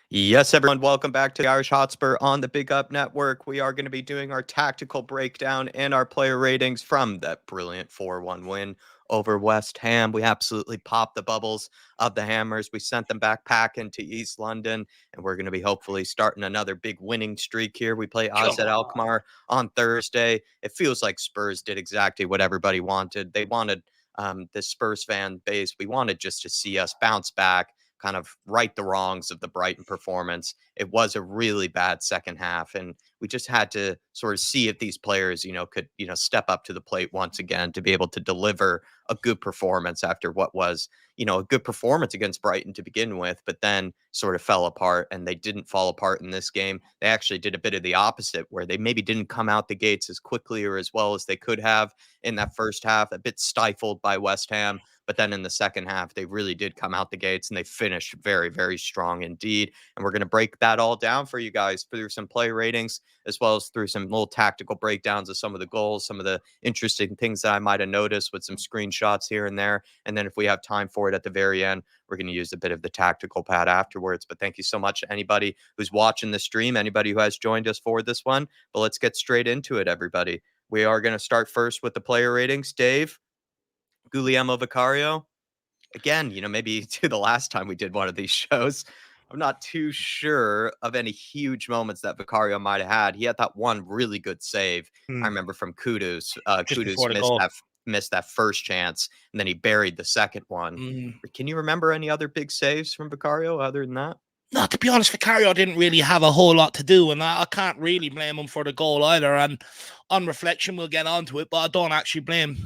Yes, everyone, welcome back to the Irish Hotspur on the Big Up Network. We are going to be doing our tactical breakdown and our player ratings from that brilliant 4-1 win over West Ham. We absolutely popped the bubbles of the Hammers. We sent them back packing to East London, and we're going to be hopefully starting another big winning streak here. We play AZ Come on. Alkmaar on Thursday. It feels like Spurs did exactly what everybody wanted. They wanted the Spurs fan base. We wanted just to see us bounce back, kind of right the wrongs of the Brighton performance. It was a really bad second half, and we just had to sort of see if these players, could, step up to the plate once again to be able to deliver a good performance after what was, a good performance against Brighton to begin with, but then sort of fell apart. And they didn't fall apart in this game. They actually did a bit of the opposite, where they maybe didn't come out the gates as quickly or as well as they could have in that first half, a bit stifled by West Ham. But then in the second half, they really did come out the gates and they finished very, very strong indeed. And we're going to break that all down for you guys through some play ratings, as well as through some little tactical breakdowns of some of the goals, some of the interesting things that I might have noticed with some screenshots here and there. And then if we have time for it at the very end, we're going to use a bit of the tactical pad afterwards. But thank you so much to anybody who's watching the stream, anybody who has joined us for this one. But let's get straight into it, everybody. We are going to start first with the player ratings. Dave, Guglielmo Vicario. Again, maybe to the last time we did one of these shows, I'm not too sure of any huge moments that Vicario might have had. He had that one really good save. I remember from Kudus. Just Kudus before the goal. missed that first chance, and then he buried the second one. Can you remember any other big saves from Vicario other than that? No, to be honest, Vicario didn't really have a whole lot to do, and I can't really blame him for the goal either. And on reflection, we'll get onto it, but I don't actually blame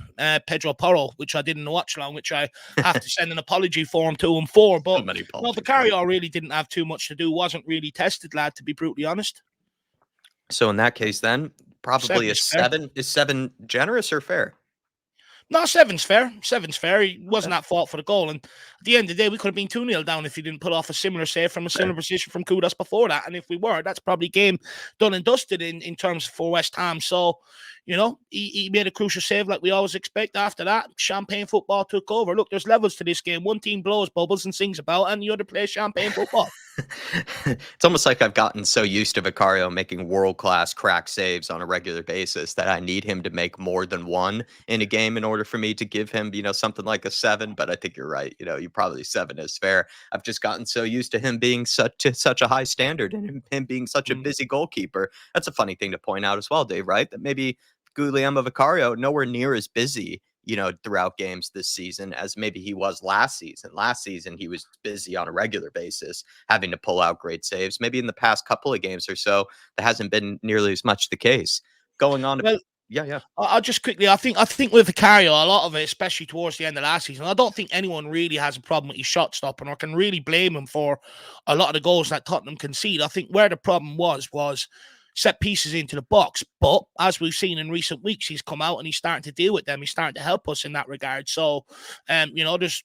Pedro Porro, which I didn't watch long, which I have to send an apology form to him for. But no, Vicario really didn't have too much to do. Wasn't really tested, lad, to be brutally honest. So in that case, then probably a 7. Is 7 generous or fair? No, seven's fair. Seven's fair. He wasn't Okay. at fault for the goal. And at the end of the day, we could have been 2-0 down if he didn't pull off a similar save from a similar position from Kudus before that. And if we were, that's probably game done and dusted in terms for West Ham. So, he made a crucial save like we always expect. After that, champagne football took over. Look, there's levels to this game. One team blows bubbles and sings about, and the other plays champagne football. It's almost like I've gotten so used to Vicario making world-class crack saves on a regular basis that I need him to make more than one in a game in order for me to give him, something like a 7. But I think you're right. You probably 7 is fair. I've just gotten so used to him being such a high standard and him being such a busy goalkeeper. That's a funny thing to point out as well, Dave, right? That maybe Guglielmo Vicario nowhere near as busy throughout games this season as maybe he was last season. Last season, he was busy on a regular basis, having to pull out great saves. Maybe in the past couple of games or so, that hasn't been nearly as much the case. Going on to Well, yeah. I'll just quickly, I think with Vicario, a lot of it, especially towards the end of last season, I don't think anyone really has a problem with his shot stopping or can really blame him for a lot of the goals that Tottenham concede. I think where the problem was set pieces into the box. But as we've seen in recent weeks, he's come out and he's starting to deal with them. He's starting to help us in that regard. So, there's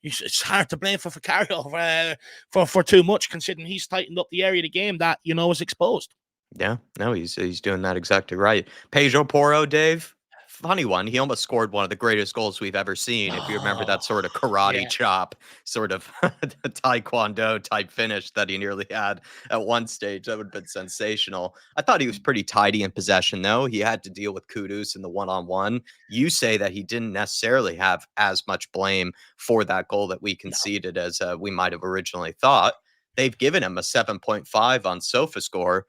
it's hard to blame for Vicario for too much, considering he's tightened up the area of the game that is exposed. Yeah, no, he's doing that exactly right. Pedro Porro, Dave, funny one. He almost scored one of the greatest goals we've ever seen. If you remember that sort of karate chop, sort of taekwondo type finish that he nearly had at one stage, that would have been sensational. I thought he was pretty tidy in possession, though. He had to deal with Kudus in the one-on-one. You say that he didn't necessarily have as much blame for that goal that we conceded as we might have originally thought. They've given him a 7.5 on SofaScore.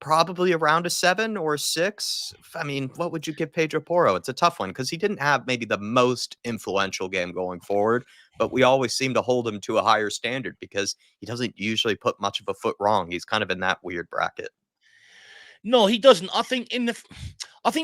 Probably around a 7 or a 6. I mean, what would you give Pedro Porro? It's a tough one because he didn't have maybe the most influential game going forward, but we always seem to hold him to a higher standard because he doesn't usually put much of a foot wrong. He's kind of in that weird bracket. No, he doesn't. I think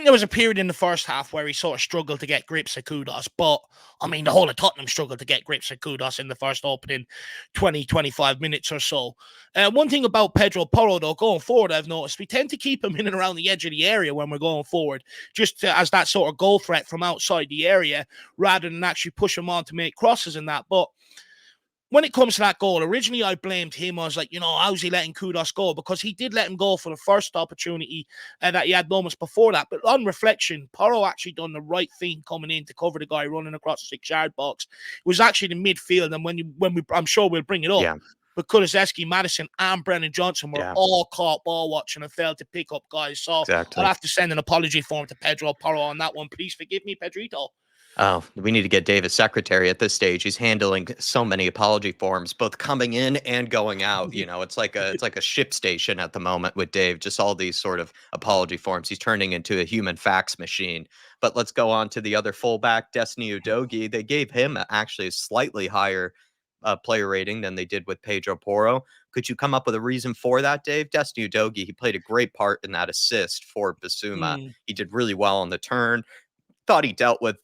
there was a period in the first half where he sort of struggled to get grips at Kudus, but I mean, the whole of Tottenham struggled to get grips at Kudus in the first opening 20-25 minutes or so. One thing about Pedro Porro, though, going forward, I've noticed we tend to keep him in and around the edge of the area when we're going forward, just as that sort of goal threat from outside the area, rather than actually push him on to make crosses and that. But when it comes to that goal, originally I blamed him. I was like, how's he letting Kudus go? Because he did let him go for the first opportunity that he had moments before that. But on reflection, Porro actually done the right thing coming in to cover the guy running across the 6-yard box. It was actually the midfield, and when I'm sure we'll bring it up. Yeah. but Kulusevski, Madison, and Brennan Johnson were Yeah, all caught ball watching and failed to pick up guys. So I'll exactly. have to send an apology form to Pedro Porro on that one. Please forgive me, Pedrito. Oh, we need to get Dave a secretary at this stage. He's handling so many apology forms, both coming in and going out. You know, it's like a ship station at the moment with Dave. Just all these sort of apology forms. He's turning into a human fax machine. But let's go on to the other fullback, Destiny Udogie. They gave him actually a slightly higher player rating than they did with Pedro Porro. Could you come up with a reason for that, Dave? Destiny Udogie, he played a great part in that assist for Basuma. Mm. He did really well on the turn. Thought he dealt with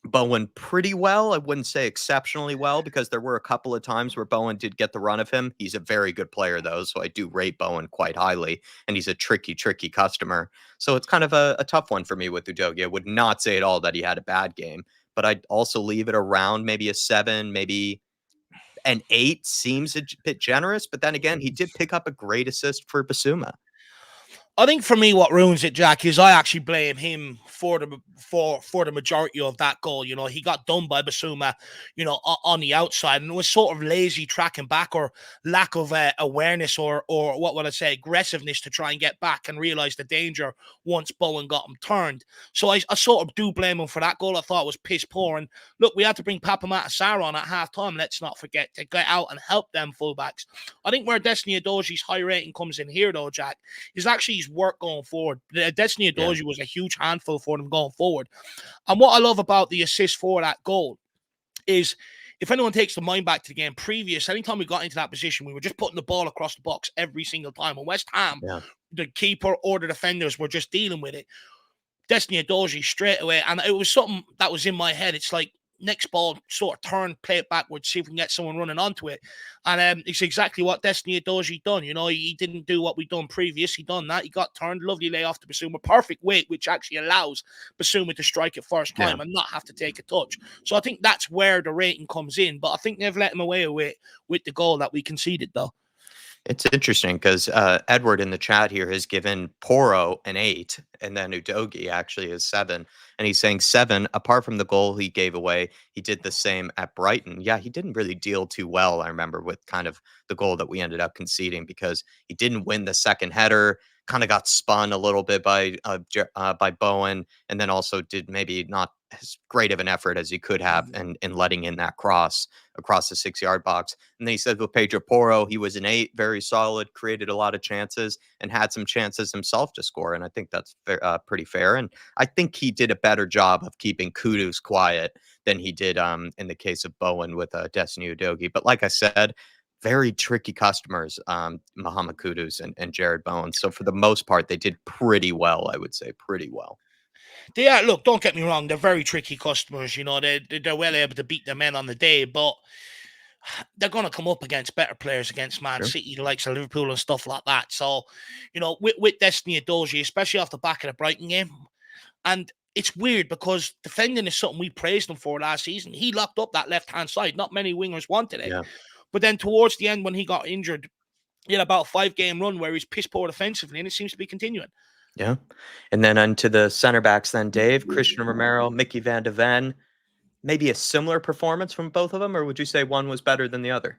Bowen pretty well. I wouldn't say exceptionally well because there were a couple of times where Bowen did get the run of him. He's a very good player, though, so I do rate Bowen quite highly, and he's a tricky customer. So it's kind of a tough one for me with Udogie. I would not say at all that he had a bad game, but I'd also leave it around maybe a 7, maybe an 8 seems a bit generous. But then again, he did pick up a great assist for Basuma. I think for me, what ruins it, Jack, is I actually blame him for the majority of that goal. You know, he got done by Basuma, you know, on the outside, and it was sort of lazy tracking back or lack of awareness or what would I say, aggressiveness to try and get back and realize the danger once Bowen got him turned. So I sort of do blame him for that goal. I thought it was piss poor. And look, we had to bring Papa Sarr on at half time. Let's not forget to get out and help them fullbacks. I think where Destiny Udogie's high rating comes in here, though, Jack, is actually his work going forward. Destiny Yeah. Udogie was a huge handful for them going forward. And what I love about the assist for that goal is if anyone takes the mind back to the game previous, anytime we got into that position, we were just putting the ball across the box every single time. And West Ham, Yeah. the keeper or the defenders were just dealing with it. Destiny Udogie straight away. And it was something that was in my head. It's like, next ball, sort of turn, play it backwards, see if we can get someone running onto it. And it's exactly what Destiny Udogie done. You know, he didn't do what we done previous. He done that. He got turned, lovely lay off to Basuma. Perfect weight, which actually allows Basuma to strike it first time and not have to take a touch. So I think that's where the rating comes in. But I think they've let him away with the goal that we conceded, though. It's interesting because Edward in the chat here has given Porro an 8, and then Udogie actually is 7. And he's saying 7, apart from the goal he gave away, he did the same at Brighton. Yeah, he didn't really deal too well, I remember, with kind of the goal that we ended up conceding because he didn't win the second header, kind of got spun a little bit by Bowen, and then also did maybe not as great of an effort as he could have in letting in that cross across the 6-yard box. And then he said with Pedro Porro, he was an 8, very solid, created a lot of chances and had some chances himself to score. And I think that's pretty fair. And I think he did a better job of keeping Kudus quiet than he did in the case of Bowen with Destiny Udogie. But like I said, very tricky customers, Mohamed Kudus and Jared Bowen. So for the most part, they did pretty well, I would say, pretty well. They are, look, don't get me wrong, they're very tricky customers. You know, they're well able to beat their men on the day, but they're going to come up against better players, against Man City, the likes of Liverpool and stuff like that. So, you know, with Destiny Udogie, especially off the back of the Brighton game, and it's weird because defending is something we praised him for last season. He locked up that left-hand side. Not many wingers wanted it. Yeah. But then towards the end, when he got injured, he had about a 5-game run where he's piss poor defensively, and it seems to be continuing. Yeah. And then onto the center backs then, Dave, Christian Romero, Mickey van de Ven. Maybe a similar performance from both of them, or would you say one was better than the other?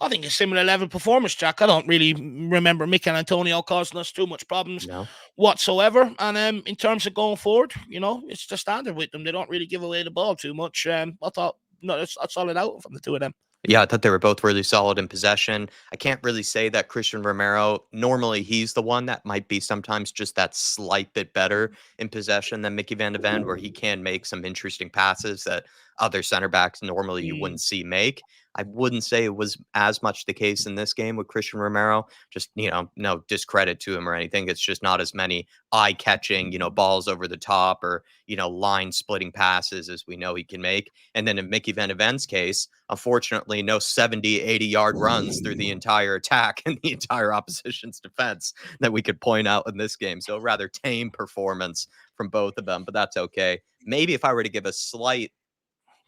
I think a similar level performance, Jack. I don't really remember Mick and Antonio causing us too much problems No. whatsoever. And in terms of going forward, you know, it's the standard with them. They don't really give away the ball too much. I thought, no, that's solid out from the two of them. Yeah, I thought they were both really solid in possession. I can't really say that Christian Romero, normally he's the one that might be sometimes just that slight bit better in possession than Mickey van de Ven, where he can make some interesting passes that other center backs normally you wouldn't see make. I wouldn't say it was as much the case in this game with Christian Romero. Just, no discredit to him or anything. It's just not as many eye-catching, balls over the top or, line splitting passes as we know he can make. And then in Mickey van de Ven's case, unfortunately, no 70, 80-yard runs through the entire attack and the entire opposition's defense that we could point out in this game. So a rather tame performance from both of them, but that's okay. Maybe if I were to give a slight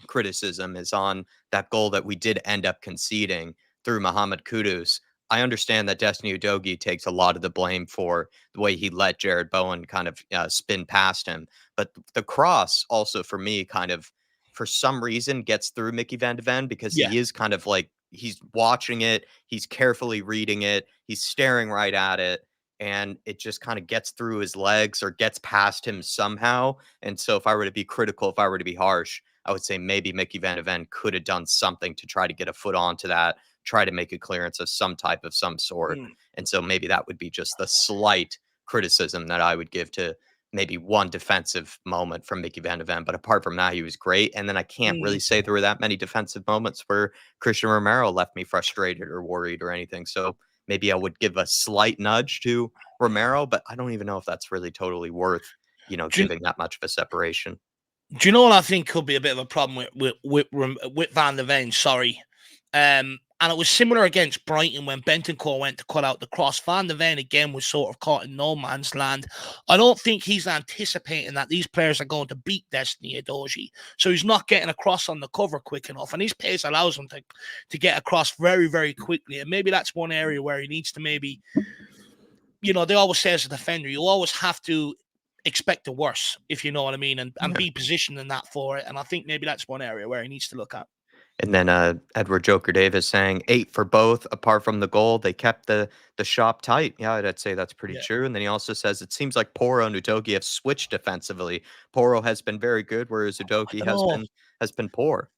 criticism is on that goal that we did end up conceding through Mohamed Kudus. I understand that Destiny Udogie takes a lot of the blame for the way he let Jared Bowen kind of spin past him. But the cross also for me kind of, for some reason, gets through Mickey van de Ven because he is kind of like he's watching it, he's carefully reading it, he's staring right at it, and it just kind of gets through his legs or gets past him somehow. And so if I were to be critical, if I were to be harsh, I would say maybe Mickey Van de Ven could have done something to try to get a foot onto that, try to make a clearance of some type of some sort. Mm. And so maybe that would be just the slight criticism that I would give to maybe one defensive moment from Mickey Van de Ven. But apart from that, he was great. And then I can't really Mm. say there were that many defensive moments where Christian Romero left me frustrated or worried or anything. So maybe I would give a slight nudge to Romero, but I don't even know if that's really totally worth, Do you, giving that much of a separation. do you know what I think could be a bit of a problem with Van der Ven? Sorry. And it was similar against Brighton when Bentancur went to cut out the cross. Van der Ven again was sort of caught in no man's land. I don't think he's anticipating that these players are going to beat Destiny Edozie. So he's not getting across on the cover quick enough. And his pace allows him to get across very, very quickly. And maybe that's one area where he needs to maybe, they always say as a defender, you always have to expect the worst, if you know what I mean, and Yeah. be positioned in that for it. And I think maybe that's one area where he needs to look at. And then Edward Joker Davis saying 8 for both, apart from the goal. They kept the shop tight. Yeah, I'd say that's pretty Yeah. true. And then he also says it seems like Porro and Udogie have switched defensively. Porro has been very good, whereas I Udogie don't know. has been poor.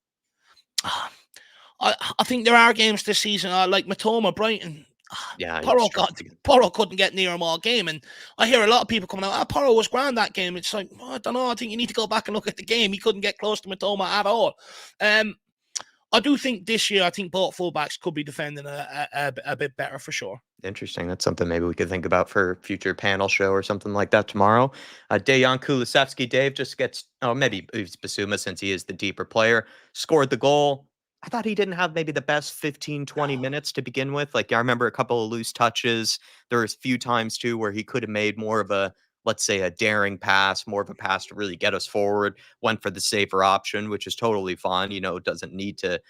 I think there are games this season, like Matoma, Brighton. Yeah, he Porro struggled again. couldn't get near him all game, and I hear a lot of people coming out. Porro was grand that game. It's like, I don't know. I think you need to go back and look at the game. He couldn't get close to Matoma at all. I do think this year, I think both fullbacks could be defending a bit better for sure. Interesting. That's something maybe we could think about for a future panel show or something like that tomorrow. Dejan Kulusevski, Dave just gets, maybe it's Basuma since he is the deeper player, scored the goal. I thought he didn't have maybe the best 15, 20 minutes to begin with. Like, I remember a couple of loose touches. There was a few times, too, where he could have made more of a, let's say, a daring pass, more of a pass to really get us forward, went for the safer option, which is totally fine. Doesn't need to,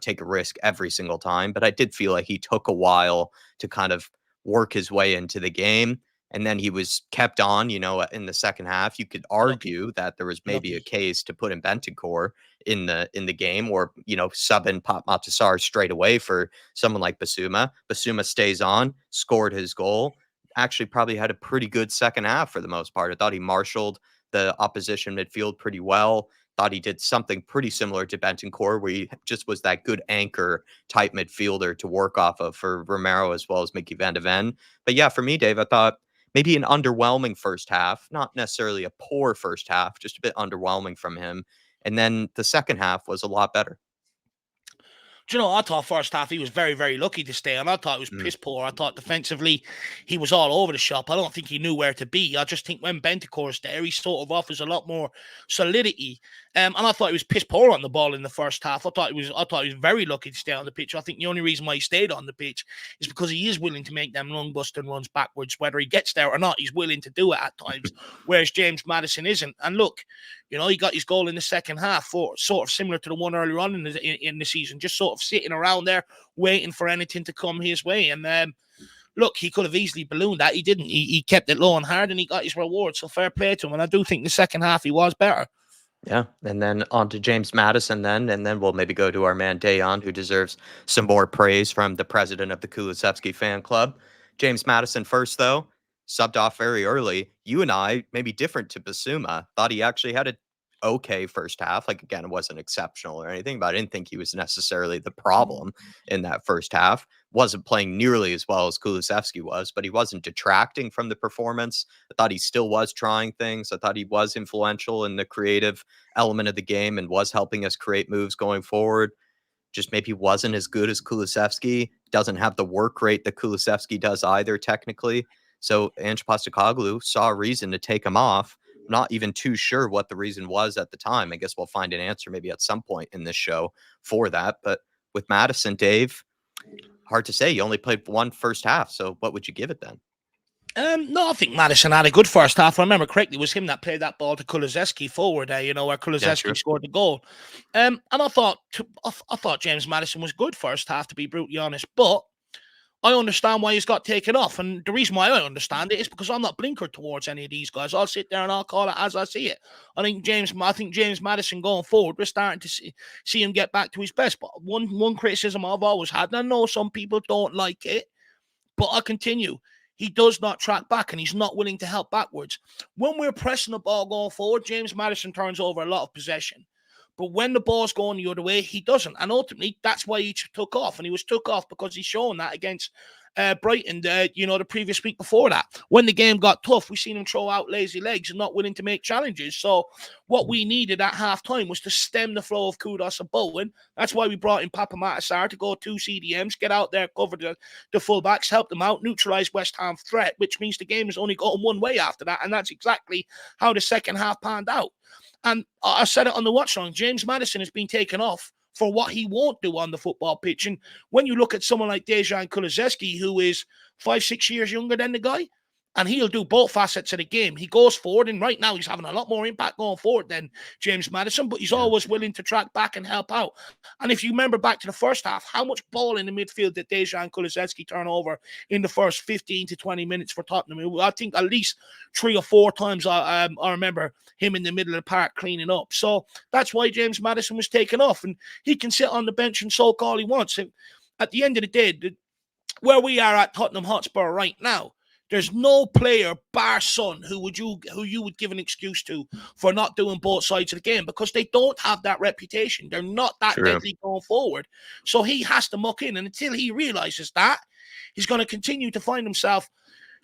take a risk every single time. But I did feel like he took a while to kind of work his way into the game. And then he was kept on, in the second half. You could Lucky, argue that there was maybe a lucky. case to put in Bentancur in the game, or sub in Pop Matasar straight away for someone like Basuma. Basuma stays on, scored his goal. Actually, probably had a pretty good second half for the most part. I thought he marshaled the opposition midfield pretty well. Thought he did something pretty similar to Bentancur, where he just was that good anchor type midfielder to work off of for Romero as well as Mickey Van de Ven. But yeah, for me, Dave, I thought maybe an underwhelming first half, not necessarily a poor first half, just a bit underwhelming from him. And then the second half was a lot better. Do you know, I thought first half he was very, very lucky to stay on. I thought it was Mm. piss poor. I thought defensively he was all over the shop. I don't think he knew where to be. I just think when Bentancur's there, he sort of offers a lot more solidity. And I thought he was piss poor on the ball in the first half. I thought he was very lucky to stay on the pitch. I think the only reason why he stayed on the pitch is because he is willing to make them lung busting runs backwards, whether he gets there or not. He's willing to do it at times, whereas James Madison isn't. And look, he got his goal in the second half, sort of similar to the one earlier on in the season, just sort of sitting around there waiting for anything to come his way. And look, he could have easily ballooned that. He didn't. He kept it low and hard, and he got his reward. So fair play to him. And I do think the second half he was better. Yeah, and then on to James Madison and then we'll maybe go to our man Dejan, who deserves some more praise from the president of the Kulusevski fan club. James Madison first, though, subbed off very early. You and I, maybe different to Basuma, thought he actually had a okay first half. Like, again, it wasn't exceptional or anything, but I didn't think he was necessarily the problem in that first half. Wasn't playing nearly as well as Kulusevski was, but he wasn't detracting from the performance. I thought he still was trying things. I thought he was influential in the creative element of the game and was helping us create moves going forward. Just maybe wasn't as good as Kulusevski. Doesn't have the work rate that Kulusevski does either, technically. So Ange Postecoglou saw a reason to take him off. Not even too sure what the reason was at the time. I guess we'll find an answer maybe at some point in this show for that. But with Madison, Dave, hard to say. You only played one first half. So what would you give it then? No, I think Madison had a good first half. I remember correctly, it was him that played that ball to Kulusevski forward there, where Kulusevski scored the goal. And I thought James Madison was good first half, to be brutally honest. But I understand why he's got taken off. And the reason why I understand it is because I'm not blinkered towards any of these guys. I'll sit there and I'll call it as I see it. I think James Madison going forward, we're starting to see him get back to his best. But one criticism I've always had, and I know some people don't like it, but I continue. He does not track back and he's not willing to help backwards. When we're pressing the ball going forward, James Madison turns over a lot of possession. But when the ball's going the other way, he doesn't. And ultimately, that's why he took off. And he was took off because he's shown that against Brighton, the previous week before that. When the game got tough, we seen him throw out lazy legs and not willing to make challenges. So what we needed at half-time was to stem the flow of Kudus and Bowen. That's why we brought in Papa Matasar to go 2 CDMs, get out there, cover the fullbacks, help them out, neutralise West Ham threat, which means the game is only going one way after that. And that's exactly how the second half panned out. And I said it on the watch long, James Madison has been taken off for what he won't do on the football pitch. And when you look at someone like Dejan Kulusevski, who is 5-6 years younger than the guy, and he'll do both facets of the game. He goes forward, and right now he's having a lot more impact going forward than James Madison, but he's always willing to track back and help out. And if you remember back to the first half, how much ball in the midfield did Dejan Kulusevski turn over in the first 15 to 20 minutes for Tottenham? I think at least 3 or 4 times I remember him in the middle of the park cleaning up. So that's why James Madison was taken off, and he can sit on the bench and sulk all he wants. And at the end of the day, where we are at Tottenham Hotspur right now, there's no player, bar Son, who you would give an excuse to for not doing both sides of the game, because they don't have that reputation. They're not that deadly going forward. So he has to muck in, and until he realizes that, he's going to continue to find himself,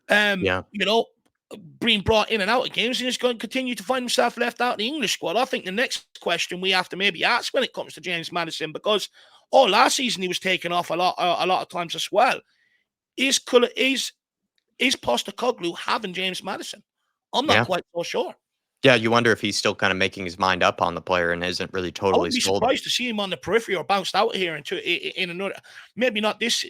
being brought in and out of games, and he's going to continue to find himself left out in the English squad. I think the next question we have to maybe ask when it comes to James Madison, because last season he was taken off a lot of times as well, is Postecoglou having James Madison? I'm not quite so sure. Yeah, you wonder if he's still kind of making his mind up on the player and isn't really totally I wouldn't be surprised to see him on the periphery or bounced out here in another, maybe not this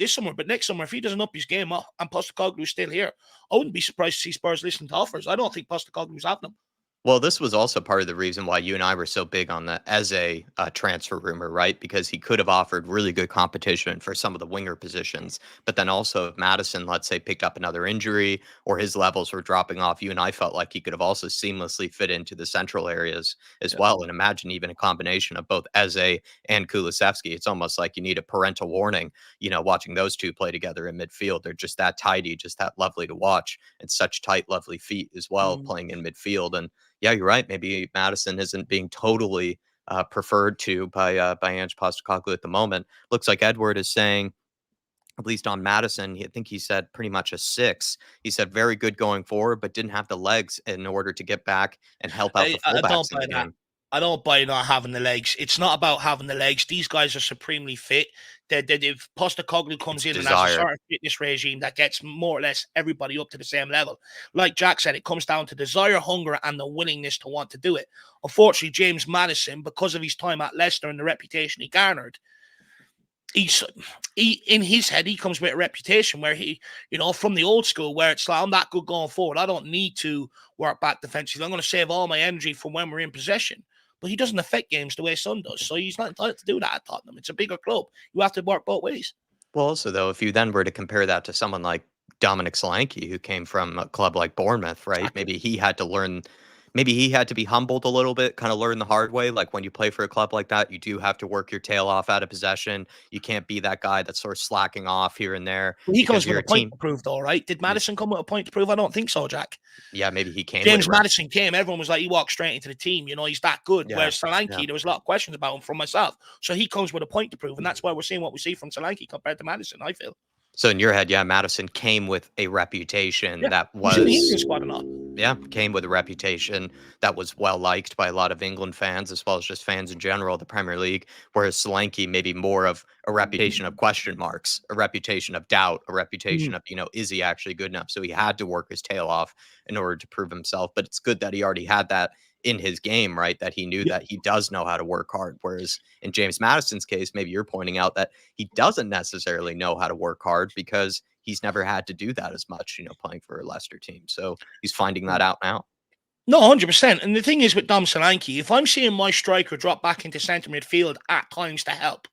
summer, but next summer, if he doesn't up his game up and Postecoglou's still here, I wouldn't be surprised to see Spurs listen to offers. I don't think Postecoglou's having them. Well, this was also part of the reason why you and I were so big on the Eze transfer rumor, right? Because he could have offered really good competition for some of the winger positions. But then also, if Madison, let's say, picked up another injury or his levels were dropping off, you and I felt like he could have also seamlessly fit into the central areas as well. And imagine even a combination of both Eze and Kulusevski. It's almost like you need a parental warning, watching those two play together in midfield. They're just that tidy, just that lovely to watch, and such tight, lovely feet as well, playing in midfield. And yeah, you're right. Maybe Madison isn't being totally preferred to by Ange Postecoglou at the moment. Looks like Edward is saying, at least on Madison, I think he said pretty much a 6. He said very good going forward, but didn't have the legs in order to get back and help out the fullbacks in the game. I don't buy not having the legs. It's not about having the legs. These guys are supremely fit. If Postecoglou comes in and has a certain fitness regime that gets more or less everybody up to the same level, like Jack said, it comes down to desire, hunger, and the willingness to want to do it. Unfortunately, James Madison, because of his time at Leicester and the reputation he garnered, he in his head, he comes with a reputation where he, from the old school, where it's like, I'm that good going forward. I don't need to work back defensively. I'm going to save all my energy for when we're in possession. But he doesn't affect games the way Son does. So he's not entitled to do that at Tottenham. It's a bigger club. You have to work both ways. Well, also, though, if you then were to compare that to someone like Dominic Solanke, who came from a club like Bournemouth, right? Exactly. Maybe he had to be humbled a little bit, kind of learn the hard way. Like when you play for a club like that, you do have to work your tail off out of possession. You can't be that guy that's sort of slacking off here and there. Well, he comes with a point to prove, though, right? Did Madison come with a point to prove? I don't think so, Jack. Yeah, maybe he came. James Madison came. Everyone was like, he walked straight into the team. He's that good. Yeah, Whereas Solanke, there was a lot of questions about him from myself. So he comes with a point to prove, and that's why we're seeing what we see from Solanke compared to Madison, I feel. So in your head, yeah, Madison came with a reputation that was came with a reputation that was well liked by a lot of England fans as well as just fans in general of the Premier League. Whereas Solanke maybe more of a reputation of question marks, a reputation of doubt, a reputation of, is he actually good enough? So he had to work his tail off in order to prove himself. But it's good that he already had that in his game, right? That he knew that he does know how to work hard. Whereas in James Madison's case, maybe you're pointing out that he doesn't necessarily know how to work hard because he's never had to do that as much, playing for a Leicester team. So he's finding that out now. No, 100%. And the thing is with Dom Solanke, if I'm seeing my striker drop back into centre midfield at times to help,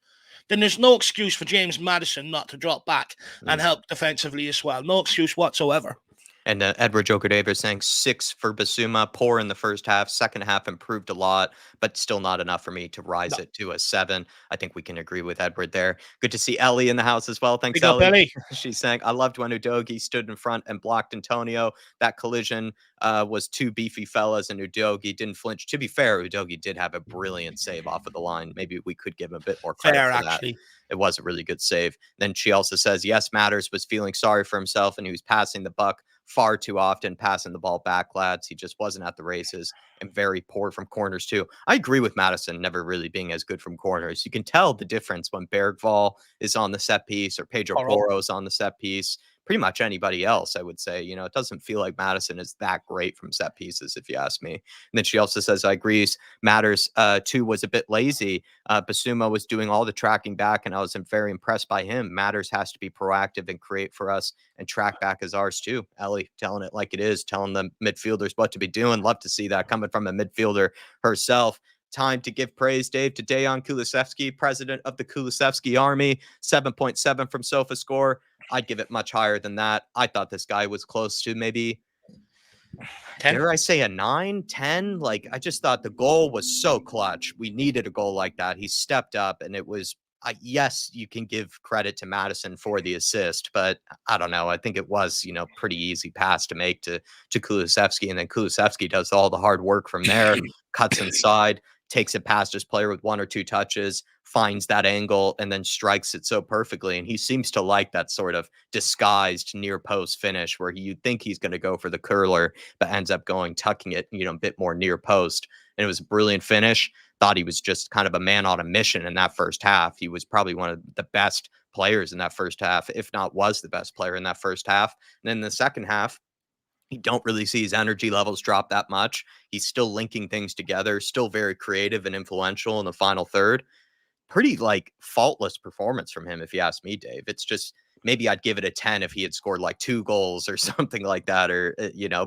then there's no excuse for James Madison not to drop back and help defensively as well. No excuse whatsoever. And Edward Joker Davis saying 6 for Basuma, poor in the first half. Second half improved a lot, but still not enough for me to rise No. it to a 7. I think we can agree with Edward there. Good to see Ellie in the house as well. Thanks, Big up, Ellie. Ellie. She's saying, I loved when Udogi stood in front and blocked Antonio. That collision was two beefy fellas, and Udogi didn't flinch. To be fair, Udogi did have a brilliant save off of the line. Maybe we could give him a bit more credit Fair, for that. actually. It was a really good save. Then she also says, yes, Matters was feeling sorry for himself, and he was passing the buck far too often, passing the ball back, lads. He just wasn't at the races, and very poor from corners too. I agree with Madison never really being as good from corners. You can tell the difference when Bergvall is on the set piece or Pedro Porro is on the set piece. Pretty much anybody else, I would say. You know, it doesn't feel like Madison is that great from set pieces, if you ask me. And then she also says, I agree, Matters too was a bit lazy. Basuma was doing all the tracking back, and I was very impressed by him. Matters has to be proactive and create for us, and track back is ours too. Ellie telling it like it is, telling the midfielders what to be doing. Love to see that coming from a midfielder herself. Time to give praise, Dave, to Dejan Kulusevski, president of the Kulusevski Army. 7.7 from SofaScore. I'd give it much higher than that. I thought this guy was close to maybe 10? Dare I say a 9, 10? Like, I just thought the goal was so clutch. We needed a goal like that. He stepped up, and it was, yes, you can give credit to Madison for the assist, but I don't know. I think it was, pretty easy pass to make to Kulusevski, and then Kulusevski does all the hard work from there, cuts inside, takes it past his player with 1 or 2 touches, finds that angle, and then strikes it so perfectly. And he seems to like that sort of disguised near post finish where you'd think he's going to go for the curler, but ends up tucking it, a bit more near post. And it was a brilliant finish. Thought he was just kind of a man on a mission in that first half. He was probably one of the best players in that first half, if not was the best player in that first half. And then the second half, you don't really see his energy levels drop that much. He's still linking things together, still very creative and influential in the final third. Pretty faultless performance from him, if you ask me, Dave. It's just maybe I'd give it a 10 if he had scored 2 goals or something like that, or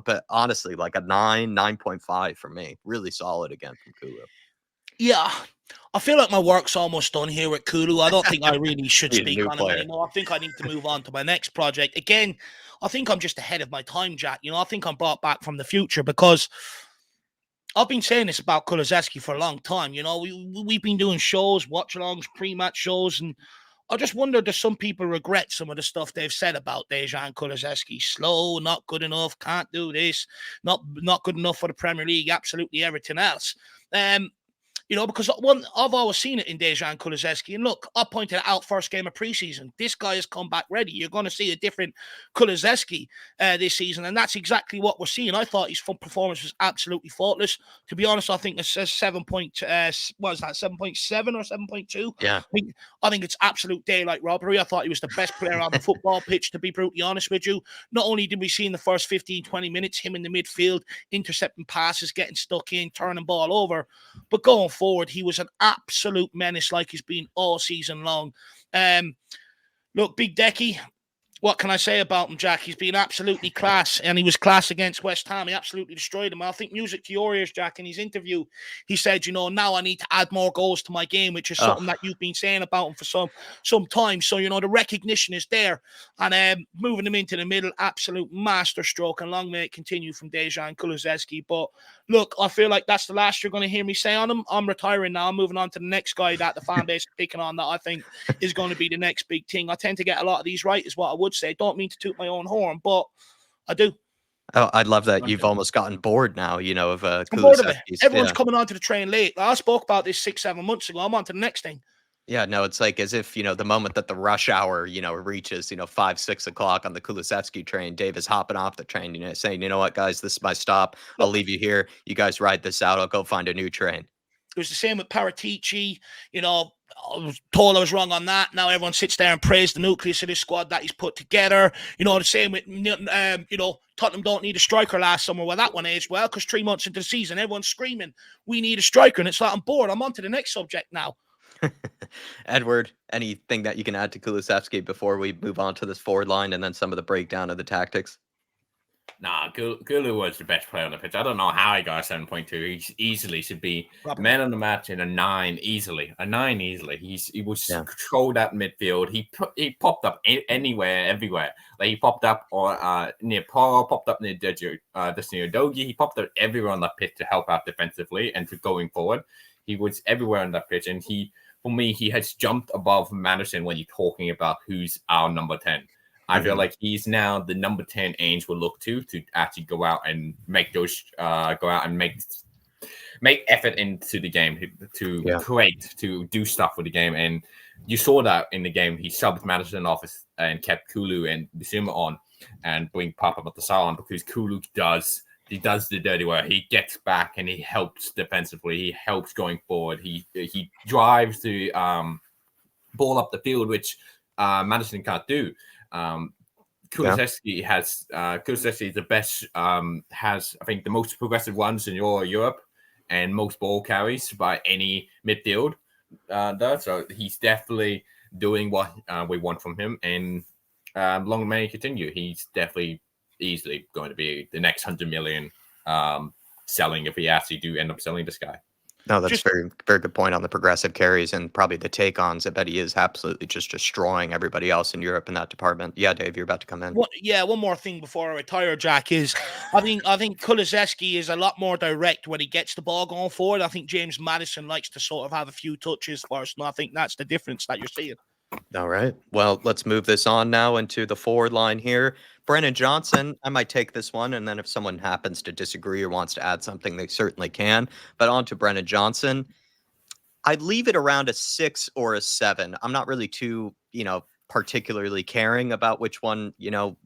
but honestly, a 9, 9.5 for me. Really solid again from Kulu. Yeah, I feel like my work's almost done here with Kulu. I don't think I really should speak on him anymore. I think I need to move on to my next project. Again, I think I'm just ahead of my time, Jack. I think I'm brought back from the future because I've been saying this about Kulusevski for a long time. We've been doing shows, watch-alongs, pre-match shows, and I just wonder, does some people regret some of the stuff they've said about Dejan Kulusevski? Slow, not good enough, can't do this, not good enough for the Premier League, absolutely everything else. Because I've always seen it in Dejan Kulusevski. And look, I pointed out first game of preseason. This guy has come back ready. You're going to see a different Kulusevski this season. And that's exactly what we're seeing. I thought his performance was absolutely faultless. To be honest, I think it says 7.7 or 7.2? Yeah. I think it's absolute daylight robbery. I thought he was the best player on the football pitch, to be brutally honest with you. Not only did we see in the first 15, 20 minutes, him in the midfield, intercepting passes, getting stuck in, turning ball over, but going forward, he was an absolute menace like he's been all season long. Look, Big Decky, what can I say about him, Jack? He's been absolutely class, and he was class against West Ham. He absolutely destroyed him. I think music to your ears, Jack, in his interview, he said, now I need to add more goals to my game, which is something that you've been saying about him for some time. So, the recognition is there. And moving him into the middle, absolute masterstroke, and long may it continue from Dejan Kulusevski. But look, I feel like that's the last you're going to hear me say on him. I'm retiring now. I'm moving on to the next guy that the fan base is picking on that I think is going to be the next big thing. I tend to get a lot of these right, is what I would say. Don't mean to toot my own horn, but I do. Oh, I love that you've almost gotten bored now, of I'm bored of it. Everyone's coming onto the train late. I spoke about this 6-7 months ago. I'm on to the next thing. Yeah, no, it's as if, the moment that the rush hour, reaches, 5, 6 o'clock on the Kulusevski train, Dave is hopping off the train, saying, you know what, guys, this is my stop. I'll leave you here. You guys ride this out. I'll go find a new train. It was the same with Paratici. I was told I was wrong on that. Now everyone sits there and praise the nucleus of this squad that he's put together. The same with, Tottenham don't need a striker last summer. Well, that one aged well because 3 months into the season, everyone's screaming, we need a striker. And it's like, I'm bored. I'm on to the next subject now. Edward, anything that you can add to Kulusevski before we move on to this forward line and then some of the breakdown of the tactics? Nah, Gulu was the best player on the pitch. I don't know how he got a 7.2. He easily should be Probably. man of the match in a 9 easily. A 9 easily. He was controlled at midfield. He popped up anywhere, everywhere. Like he popped up on near Paul, popped up near Destiny Udogie. He popped up everywhere on that pitch to help out defensively and to going forward. He was everywhere on that pitch, and for me, he has jumped above Madison when you're talking about who's our number 10. I feel like he's now the number 10 Ange will look to actually go out and make those make effort into the game to create, to do stuff with the game. And you saw that in the game. He subbed Madison off and kept Kulu and Bissouma on and bring Papa Matasar on because Kulu does the dirty work. He gets back and he helps defensively. He helps going forward. He drives the ball up the field, which Madison can't do. Kulusevski Kulusevski is the best, has I think the most progressive runs in Europe and most ball carries by any midfield. So he's definitely doing what we want from him, and long may he continue. He's definitely easily going to be the next 100 million selling if he actually do end up selling this guy. No, that's very, very good point on the progressive carries and probably the take-ons. I bet he is absolutely just destroying everybody else in Europe in that department. Yeah, Dave, you're about to come in. One more thing before I retire, Jack, is I think Kulusevski is a lot more direct when he gets the ball going forward. I think James Madison likes to sort of have a few touches first, and I think that's the difference that you're seeing. All right. Well, let's move this on now into the forward line here. Brennan Johnson, I might take this one, and then if someone happens to disagree or wants to add something, they certainly can. But on to Brennan Johnson, I'd leave it around a 6 or a 7. I'm not really too, particularly caring about which one,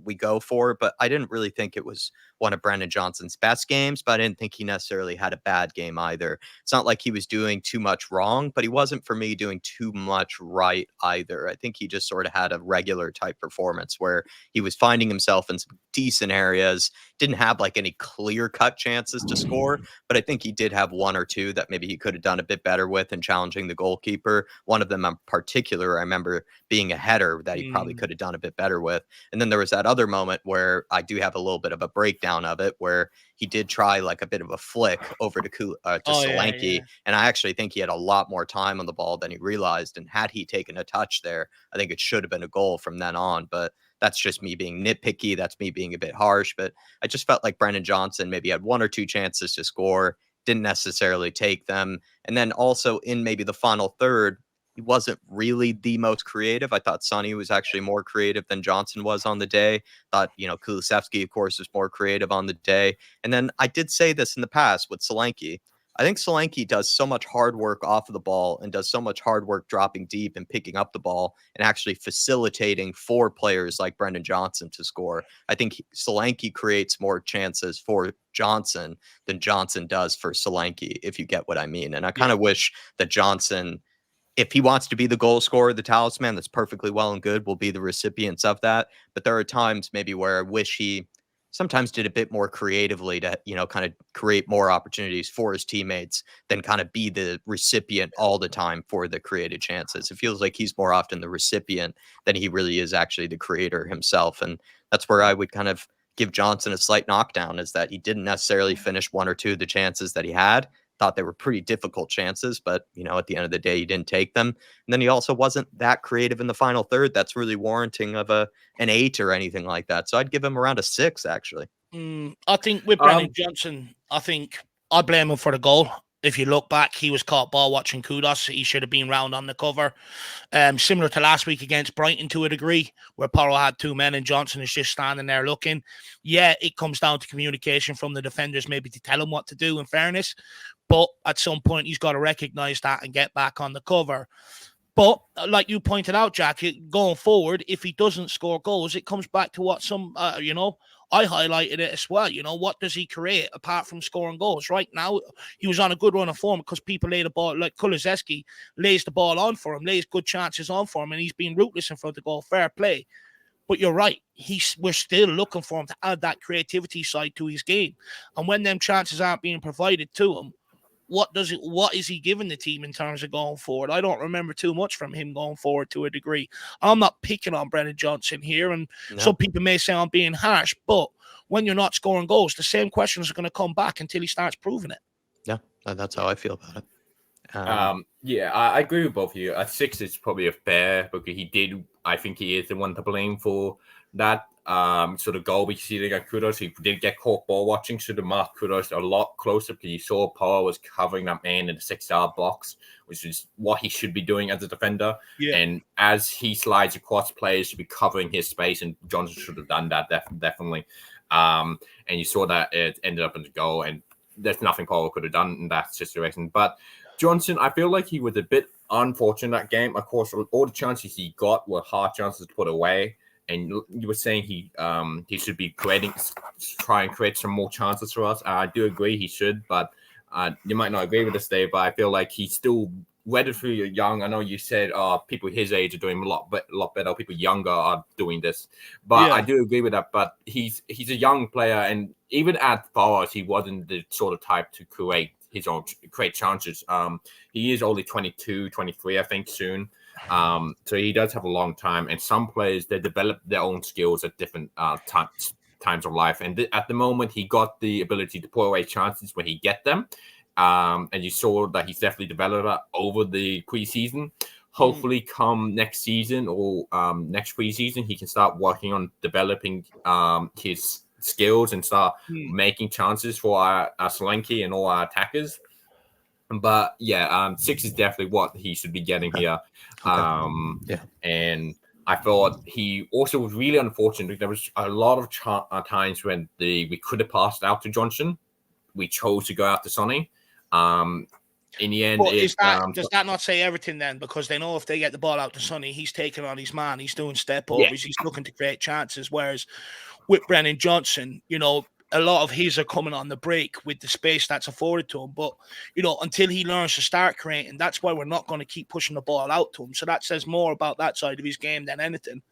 we go for, but I didn't really think it was one of Brennan Johnson's best games, but I didn't think he necessarily had a bad game either. It's not like he was doing too much wrong, but he wasn't, for me, doing too much right either. I think he just sort of had a regular type performance where he was finding himself in some decent areas, didn't have like any clear-cut chances to score, but I think he did have one or two that maybe he could have done a bit better with in challenging the goalkeeper. One of them in particular, I remember being a header that he probably could have done a bit better with. And then there was that other moment where I do have a little bit of a breakdown of it, where he did try like a bit of a flick over to Solanke. Yeah. And I actually think he had a lot more time on the ball than he realized. And had he taken a touch there, I think it should have been a goal from then on. But that's just me being nitpicky. That's me being a bit harsh. But I just felt like Brennan Johnson maybe had one or two chances to score, didn't necessarily take them. And then also in maybe the final third, he wasn't really the most creative. I thought Sonny was actually more creative than Johnson was on the day. Thought, Kulusevski, of course, was more creative on the day. And then I did say this in the past with Solanke. I think Solanke does so much hard work off of the ball and does so much hard work dropping deep and picking up the ball and actually facilitating for players like Brendan Johnson to score. I think Solanke creates more chances for Johnson than Johnson does for Solanke, if you get what I mean. And I kind of wish that Johnson, if he wants to be the goal scorer, the talisman, that's perfectly well and good. We'll be the recipients of that. But there are times maybe where I wish he sometimes did a bit more creatively to, kind of create more opportunities for his teammates than kind of be the recipient all the time for the created chances. It feels like he's more often the recipient than he really is actually the creator himself. And that's where I would kind of give Johnson a slight knockdown, is that he didn't necessarily finish one or two of the chances that he had. Thought they were pretty difficult chances, but at the end of the day, he didn't take them. And then he also wasn't that creative in the final third that's really warranting of an 8 or anything like that. So I'd give him around a 6, actually. I think with Brennan Johnson, I blame him for the goal. If you look back, he was caught ball watching Kudos. He should have been round on the cover. Similar to last week against Brighton to a degree, where Porro had two men and Johnson is just standing there looking. Yeah, it comes down to communication from the defenders, maybe to tell him what to do, in fairness. But at some point, he's got to recognize that and get back on the cover. But like you pointed out, Jack, going forward, if he doesn't score goals, it comes back to what I highlighted it as well. What does he create apart from scoring goals? Right now, he was on a good run of form because people lay the ball, like Kulusevski lays the ball on for him, lays good chances on for him, and he's been ruthless in front of goal. Fair play. But you're right. We're still looking for him to add that creativity side to his game. And when them chances aren't being provided to him, what is he giving the team in terms of going forward? I don't remember too much from him going forward to a degree. I'm not picking on Brennan Johnson here, and some people may say I'm being harsh, but when you're not scoring goals, the same questions are going to come back until he starts proving it. Yeah, that's how I feel about it. I agree with both of you. At 6 is probably a fair, because I think he is the one to blame for that sort of goal we see against Kudus. He did get caught ball watching, should have marked Kudus a lot closer, because you saw Paul was covering that man in the 6-yard box, which is what he should be doing as a defender. Yeah. And as he slides across, players should be covering his space, and Johnson should have done that definitely. And you saw that it ended up in the goal, and there's nothing Paul could have done in that situation. But Johnson, I feel like he was a bit unfortunate that game. Of course, all the chances he got were hard chances to put away. And you were saying he should be try and create some more chances for us. I do agree he should, but you might not agree with this, Dave, but I feel like he's still, whether through you're young, I know you said people his age are doing a lot better, people younger are doing this. But I do agree with that. But he's a young player, and even at forwards, he wasn't the sort of type to create chances. He is only 22, 23, I think, soon. So he does have a long time, and some players, they develop their own skills at different times of life. And at the moment, he got the ability to put away chances when he get them. And you saw that he's definitely developed that over the preseason. Hopefully, come next season or next preseason, he can start working on developing his skills and start making chances for our Solanke and all our attackers. But 6 is definitely what he should be getting here. And I thought he also was really unfortunate. There was a lot of times when we could have passed out to Johnson. We chose to go out to Sonny. In the end, does that not say everything then? Because they know if they get the ball out to Sonny, he's taking on his man. He's doing step overs. He's looking to create chances. Whereas with Brennan Johnson, a lot of his are coming on the break with the space that's afforded to him. But, until he learns to start creating, that's why we're not going to keep pushing the ball out to him. So that says more about that side of his game than anything.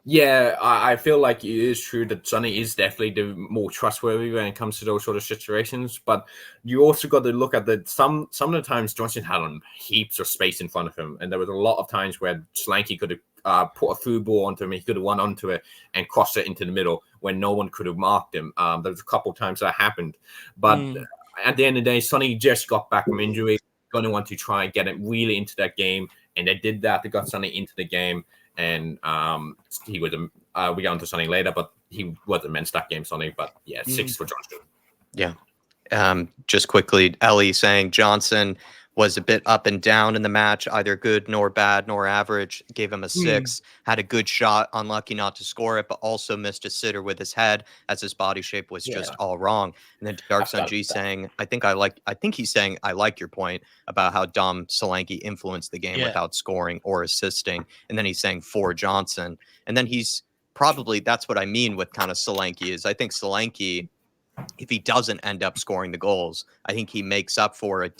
Yeah, I feel like it is true that Sonny is definitely the more trustworthy when it comes to those sort of situations. But you also got to look at some of the times Johnson had heaps of space in front of him. And there was a lot of times where Solanke could have put a through ball onto him. He could have run onto it and crossed it into the middle when no one could have marked him. There was a couple of times that happened. But at the end of the day, Sonny just got back from injury. Going to want to try and get it really into that game. And they did that. They got Sonny into the game. And he was we got into Sonny later, but he was immense that game, Sonny. But 6 for Johnson. Yeah. Just quickly, Ellie saying Johnson was a bit up and down in the match, either good nor bad nor average. Gave him a 6. Had a good shot, unlucky not to score it, but also missed a sitter with his head as his body shape was just all wrong. And then Dark Sun G saying, I think he's saying I like your point about how Dom Solanke influenced the game without scoring or assisting. And then he's saying for Johnson. And then he's probably, that's what I mean with kind of Solanke, is I think Solanke, if he doesn't end up scoring the goals, I think he makes up for it,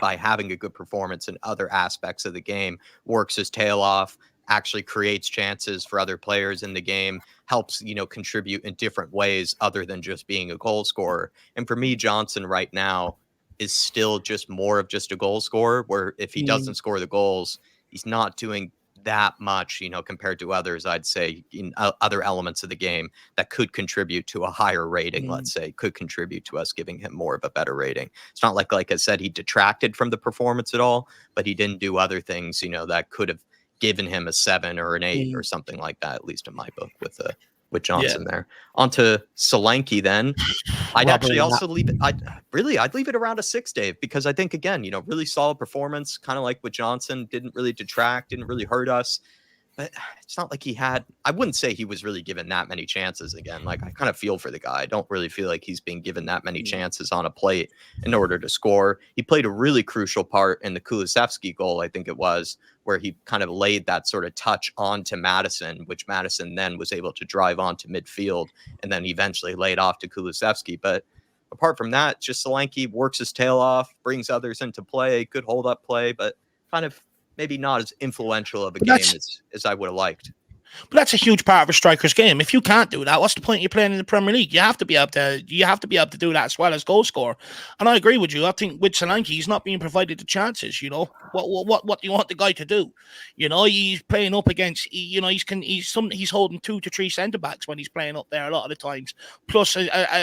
by having a good performance in other aspects of the game, works his tail off, actually creates chances for other players in the game, helps, contribute in different ways other than just being a goal scorer. And for me, Johnson right now is still just more of just a goal scorer, where if he doesn't score the goals, he's not doing that much, compared to others, I'd say, in other elements of the game that could contribute to a higher rating, let's say, could contribute to us giving him more of a better rating. It's not like I said, he detracted from the performance at all, but he didn't do other things, that could have given him a 7 or an 8 or something like that, at least in my book with Johnson there. On to Solanke then. I'd actually also leave it. I'd leave it around a 6, Dave, because I think, again, really solid performance, kind of like with Johnson, didn't really detract, didn't really hurt us. But it's not like I wouldn't say he was really given that many chances again. Like, I kind of feel for the guy. I don't really feel like he's being given that many chances on a plate in order to score. He played a really crucial part in the Kulusevski goal, I think it was, where he kind of laid that sort of touch onto Madison, which Madison then was able to drive onto midfield and then eventually laid off to Kulusevski. But apart from that, just Solanke works his tail off, brings others into play, good hold-up play, but kind of maybe not as influential of a game as I would have liked. But that's a huge part of a striker's game. If you can't do that, what's the point of you playing in the Premier League? You have to be able to do that as well as goal scorer. And I agree with you. I think with Solanke, he's not being provided the chances. You know, what do you want the guy to do? You know, he's playing up against. He's holding 2 to 3 centre backs when he's playing up there a lot of the times. Plus,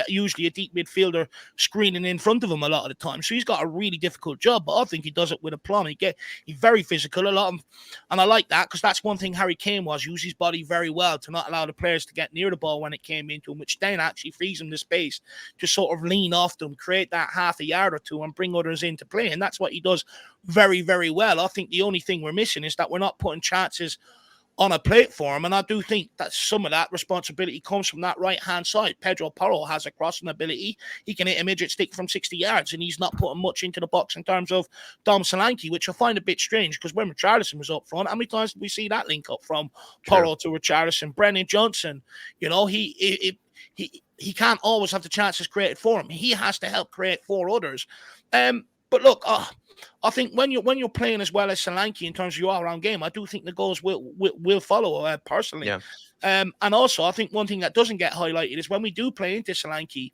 usually a deep midfielder screening in front of him a lot of the time. So he's got a really difficult job. But I think he does it with aplomb. He's very physical. And I like that because that's one thing Harry Kane was. Use his body very well to not allow the players to get near the ball when it came into him, which then actually frees him the space to sort of lean off them, create that half a yard or two and bring others into play. And that's what he does very, very well. I think the only thing we're missing is that we're not putting chances on a plate for him, and I do think that some of that responsibility comes from that right-hand side. Pedro Porro has a crossing ability. He can hit a midget stick from 60 yards, and he's not putting much into the box in terms of Dom Solanke, which I find a bit strange, because when Richarlison was up front, how many times did we see that link up from Porro to Richarlison? Brennan Johnson, you know, he can't always have the chances created for him. He has to help create for others. But look, I think when you're playing as well as Solanke in terms of your all-round game, I do think the goals will follow personally. Yeah. And also, I think one thing that doesn't get highlighted is when we do play into Solanke,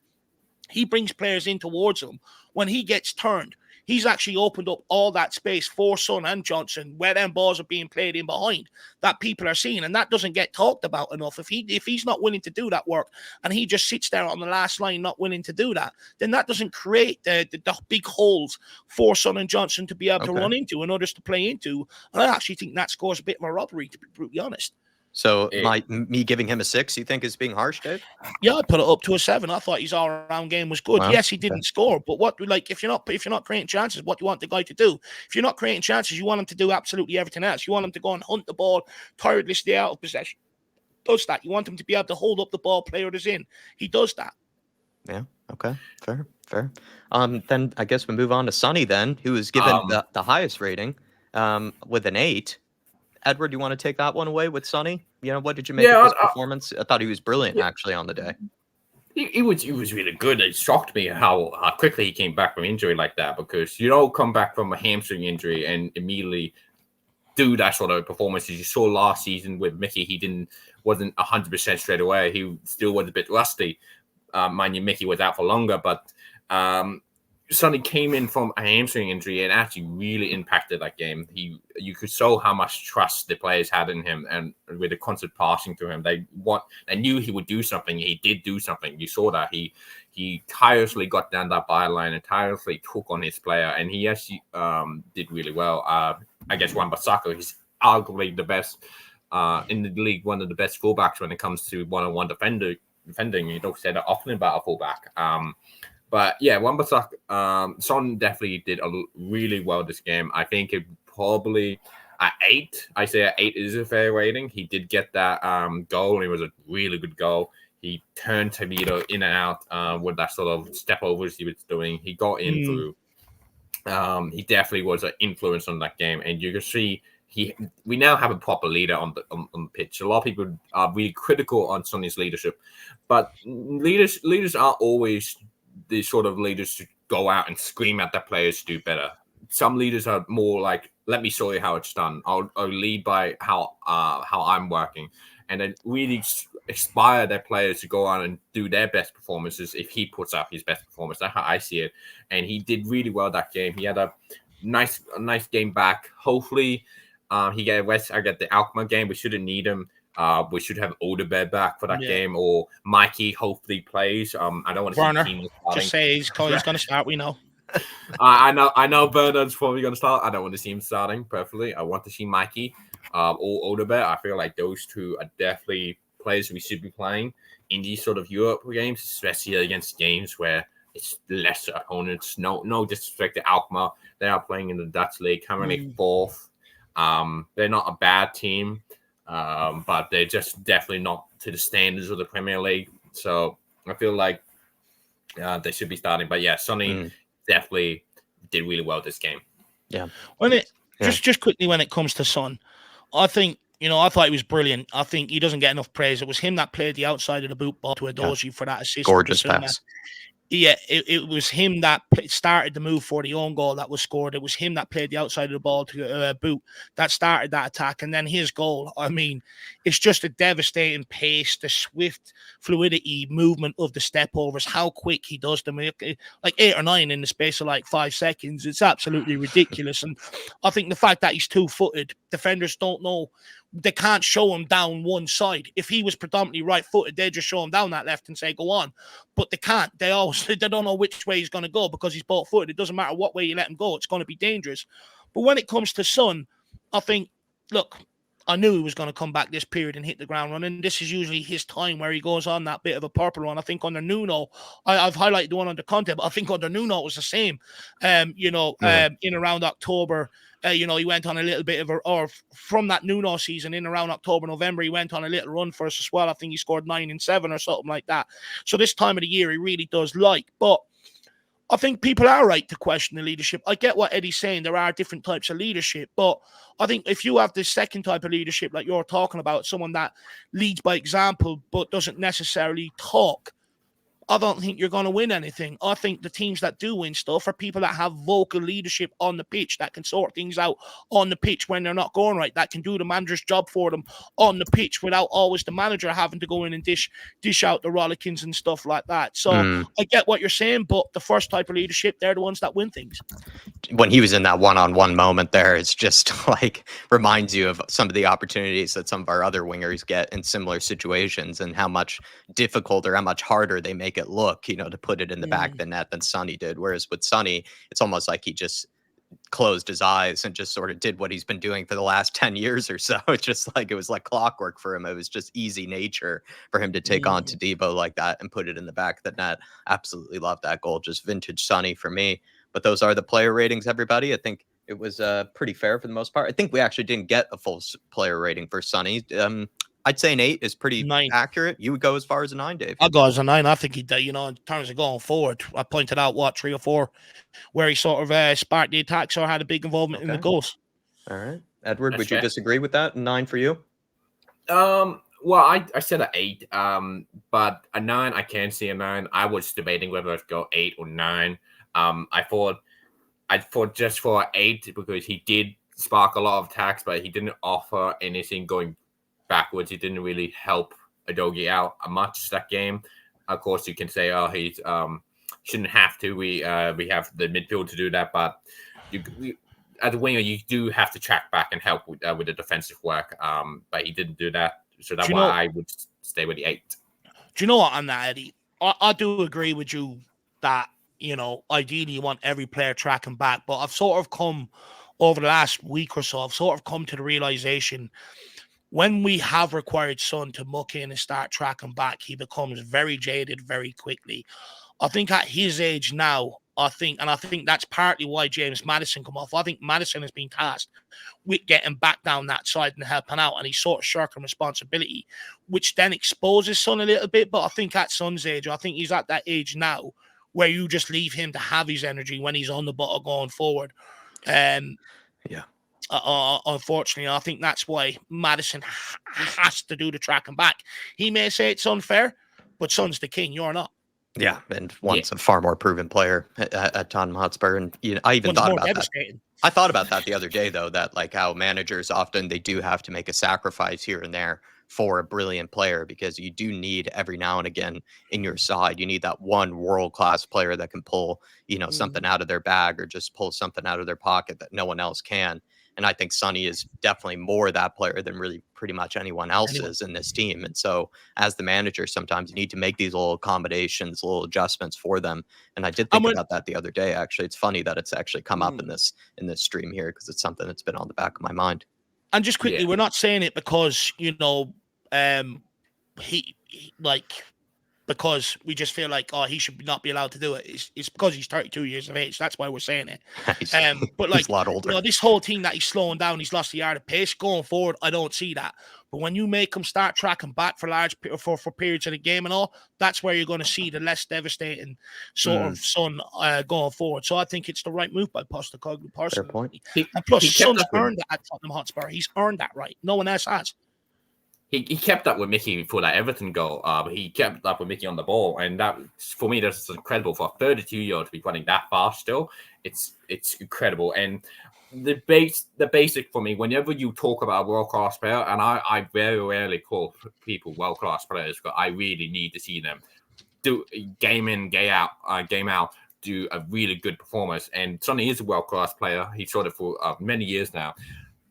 he brings players in towards him. When he gets turned, he's actually opened up all that space for Son and Johnson, where them balls are being played in behind that people are seeing, and that doesn't get talked about enough. If he's not willing to do that work and he just sits there on the last line not willing to do that, then that doesn't create the big holes for Son and Johnson to be able to run into and others to play into. And I actually think that scores a bit of a robbery, to be brutally honest. So me giving him a 6, you think is being harsh, Dave? Yeah, I'd put it up to a 7. I thought his all-round game was good. Wow. Yes, he didn't score, but if you're not creating chances, what do you want the guy to do? If you're not creating chances, you want him to do absolutely everything else. You want him to go and hunt the ball tirelessly out of possession. Does that? You want him to be able to hold up the ball, play others in. He does that. Yeah. Okay. Fair. Then I guess we move on to Sonny then, who was given the highest rating with an 8. Edward, you want to take that one away with Sonny? You know, what did you make of his performance? I thought he was brilliant, actually, on the day. He was really good. It shocked me how quickly he came back from injury like that, because you don't come back from a hamstring injury and immediately do that sort of performance. As you saw last season with Mickey, he wasn't 100% straight away. He still was a bit rusty. Mind you, Mickey was out for longer, but Sonny came in from a hamstring injury and actually really impacted that game. You could show how much trust the players had in him, and with the constant passing to him, they knew he would do something. He did do something. You saw that he tirelessly got down that byline and tirelessly took on his player, and he actually did really well. I guess Wan-Bissaka is arguably the best in the league, one of the best fullbacks when it comes to one-on-one defending. You don't say that often about a fullback. But yeah, Wan-Bissaka, Son definitely did really well this game. I think it probably at 8. I say at 8 is a fair rating. He did get that goal, and it was a really good goal. He turned Toledo in and out with that sort of step overs he was doing. He got in through. He definitely was an influence on that game, and you can see we now have a proper leader on the pitch. A lot of people are really critical on Sonny's leadership, but leaders aren't always the sort of leaders to go out and scream at their players to do better. Some leaders are more like, let me show you how it's done. I'll lead by how I'm working, and then really inspire their players to go on and do their best performances if he puts up his best performance. That's how I see it. And he did really well that game. He had a nice game back. Hopefully he get rest. I get the Alkmaar game. We shouldn't need him. We should have Odegaard back for that game, or Mikey hopefully plays. I don't want to see Keane starting. Just say he's going to start. We know. I know Bernard's probably going to start. I don't want to see him starting perfectly. I want to see Mikey or Odegaard. I feel like those two are definitely players we should be playing in these sort of Europe games, especially against games where it's lesser opponents. No disrespect to Alkmaar. They are playing in the Dutch league, currently 4th. They're not a bad team. But they're just definitely not to the standards of the Premier League. So I feel like they should be starting. But yeah, Sonny definitely did really well this game. Yeah. Just quickly, when it comes to Son, I think, I thought he was brilliant. I think he doesn't get enough praise. It was him that played the outside of the boot ball to Edozie for that assist. Gorgeous pass. Yeah, it was him that started the move for the own goal that was scored. It was him that played the outside of the ball to boot that started that attack. And then his goal, I mean, it's just a devastating pace, the swift fluidity, movement of the step overs, how quick he does them. Like 8 or 9 in the space of like 5 seconds. It's absolutely ridiculous. And I think the fact that he's 2-footed, defenders don't know. They can't show him down one side. If he was predominantly right-footed, they just show him down that left and say, go on. But they can't. They don't know which way he's going to go because he's both-footed. It doesn't matter what way you let him go. It's going to be dangerous. But when it comes to Son, I think, look, I knew he was going to come back this period and hit the ground running. This is usually his time where he goes on that bit of a purple one. I think under Nuno, I've highlighted the one under Conte, but I think under Nuno it was the same. In around October, he went on a little bit of or from that Nuno season in around October, November, he went on a little run for us as well. I think he scored 9 and 7 or something like that. So this time of the year, he really does but I think people are right to question the leadership. I get what Eddie's saying. There are different types of leadership, but I think if you have this second type of leadership like you're talking about, someone that leads by example but doesn't necessarily talk, I don't think you're going to win anything. I think the teams that do win stuff are people that have vocal leadership on the pitch, that can sort things out on the pitch when they're not going right, that can do the manager's job for them on the pitch without always the manager having to go in and dish out the rollickins and stuff like that. So I get what you're saying, but the first type of leadership, they're the ones that win things. When he was in that one-on-one moment there, it's just like reminds you of some of the opportunities that some of our other wingers get in similar situations and how much difficult or how much harder they make it look, to put it in the back of the net than Sonny did. Whereas with Sonny, it's almost like he just closed his eyes and just sort of did what he's been doing for the last 10 years or so. It's just like, it was like clockwork for him. It was just easy nature for him to take on Todibo like that and put it in the back of the net. Absolutely love that goal. Just vintage Sonny for me. But those are the player ratings, everybody. I think it was pretty fair for the most part. I think we actually didn't get a full player rating for Sonny. I'd say an 8 is pretty 9. accurate. You would go as far as a 9, Dave. I'll go as a 9. I think he did, in terms of going forward. I pointed out, 3 or 4 where he sort of sparked the attacks or had a big involvement in the goals. All right. Edward, would you disagree with that? 9 for you? Well, I said an 8, but a 9, I can see a 9. I was debating whether I'd go 8 or 9. I thought just for 8 because he did spark a lot of attacks, but he didn't offer anything going backwards. He didn't really help Udogie out much that game. Of course, you can say, he's shouldn't have to. We have the midfield to do that, but as a winger, you do have to track back and help with the defensive work. But he didn't do that, so that's why I would stay with the 8. Do you know what on that, Eddie? I do agree with you that ideally you want every player tracking back, but I've sort of come over the last week or so. I've sort of come to the realization when we have required Son to muck in and start tracking back, he becomes very jaded very quickly. I think at his age now, I think that's partly why James Madison come off. I think Madison has been tasked with getting back down that side and helping out, and he's sort of shirking responsibility, which then exposes Son a little bit. But I think at Son's age, I think he's at that age now where you just leave him to have his energy when he's on the ball going forward. Unfortunately, I think that's why Madison has to do the tracking back. He may say it's unfair, but Son's the king. You're not. Yeah, and one's a far more proven player at Tottenham Hotspur, and I even thought about that. I thought about that the other day, though, that like how managers often they do have to make a sacrifice here and there for a brilliant player, because you do need every now and again in your side. You need that one world-class player that can pull, something out of their bag or just pull something out of their pocket that no one else can. And I think Sonny is definitely more that player than really pretty much anyone else is in this team. And so as the manager, sometimes you need to make these little accommodations, little adjustments for them. And I did think about that the other day, actually. It's funny that it's actually come up in this stream here, because it's something that's been on the back of my mind. And just quickly, we're not saying it because, because we just feel like, he should not be allowed to do it. It's because he's 32 years of age. That's why we're saying it. But he's a lot older. This whole team that he's slowing down, he's lost the yard of pace. Going forward, I don't see that. But when you make him start tracking back for periods of the game and all, that's where you're going to see the less devastating sort of Son going forward. So I think it's the right move by Postecoglou personally. And plus, Son's earned that at Tottenham Hotspur. He's earned that right. No one else has. he kept up with Mickey for that Everton goal. But he kept up with Mickey on the ball, and that, for me, that's incredible for a 32-year-old to be running that fast. Still, it's incredible. And the basic for me, whenever you talk about a world-class player, and I very rarely call people world-class players, but I really need to see them do game in, game out, do a really good performance. And Sonny is a world-class player. He's sort of for many years now.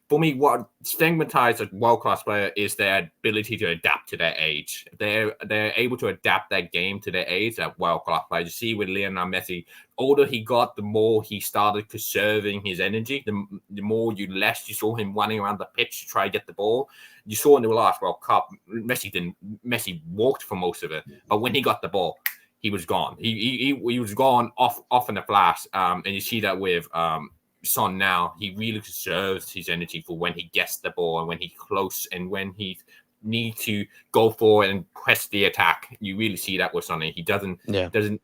For me, what stigmatizes a world-class player is their ability to adapt to their age. They're able to adapt their game to their age at world-class players. You see with Lionel Messi, older he got, the more he started conserving his energy. The more less you saw him running around the pitch to try to get the ball. You saw in the last World Cup, Messi walked for most of it, but when he got the ball, he was gone. He was gone off in a flash. And you see that with Son now. He really conserves his energy for when he gets the ball and when he's close and when he needs to go forward and press the attack. You really see that with Sonny. He doesn't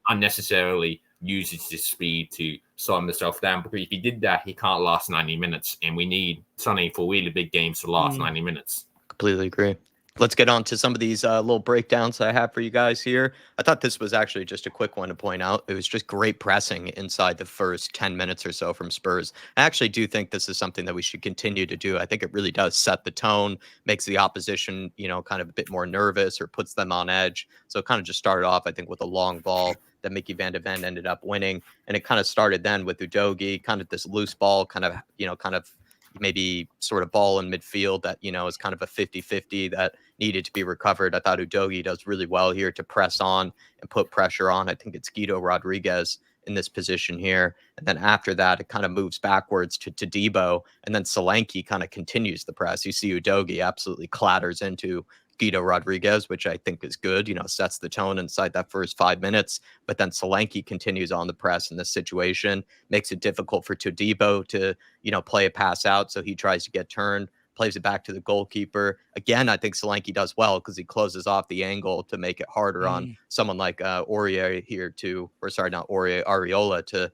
unnecessarily use his speed to slow himself down, because if he did that, he can't last 90 minutes. And we need Sonny for really big games to last 90 minutes. Completely agree. Let's get on to some of these little breakdowns I have for you guys here. I thought this was actually just a quick one to point out. It was just great pressing inside the first 10 minutes or so from Spurs. I actually do think this is something that we should continue to do. I think it really does set the tone, makes the opposition, kind of a bit more nervous or puts them on edge. So it kind of just started off, I think, with a long ball that Mickey van de Ven ended up winning. And it kind of started then with Udogie, kind of this loose ball, kind of maybe sort of ball in midfield that, is kind of a 50-50 that needed to be recovered. I thought Udogie does really well here to press on and put pressure on. I think it's Guido Rodriguez in this position here. And then after that, it kind of moves backwards to Debo. And then Solanke kind of continues the press. You see Udogie absolutely clatters into Guido Rodriguez, which I think is good, sets the tone inside that first 5 minutes. But then Solanke continues on the press in this situation, makes it difficult for Todibo to, play a pass out. So he tries to get turned, plays it back to the goalkeeper. Again, I think Solanke does well because he closes off the angle to make it harder on someone like Aurier here Areola to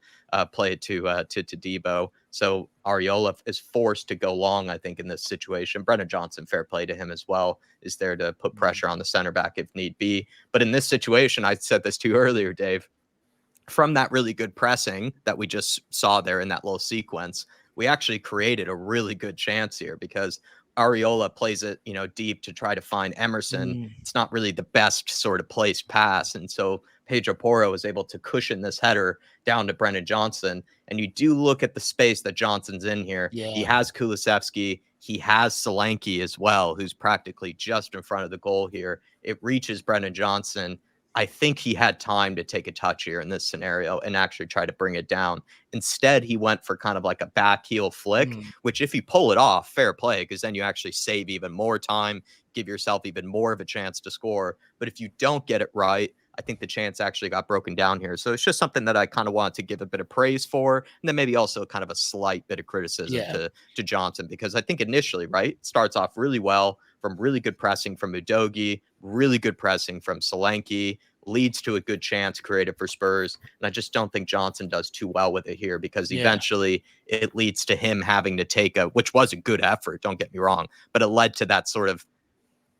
play it to Debo. So Areola is forced to go long, I think, in this situation. Brennan Johnson, fair play to him as well, is there to put pressure on the center back if need be. But in this situation, I said this to you earlier, Dave, from that really good pressing that we just saw there in that little sequence, we actually created a really good chance here because Areola plays it, deep to try to find Emerson. It's not really the best sort of placed pass. And so Pedro Porro was able to cushion this header down to Brennan Johnson. And you do look at the space that Johnson's in here. Yeah. He has Kulusevski. He has Solanke as well, who's practically just in front of the goal here. It reaches Brennan Johnson. I think he had time to take a touch here in this scenario and actually try to bring it down. Instead, he went for kind of like a back heel flick, which if you pull it off, fair play, because then you actually save even more time, give yourself even more of a chance to score. But if you don't get it right, I think the chance actually got broken down here. So it's just something that I kind of wanted to give a bit of praise for, and then maybe also kind of a slight bit of criticism to Johnson, because I think initially, right, starts off really well from really good pressing from Udogie, really good pressing from Solanke, leads to a good chance created for Spurs. And I just don't think Johnson does too well with it here because eventually it leads to him having to take which was a good effort, don't get me wrong, but it led to that sort of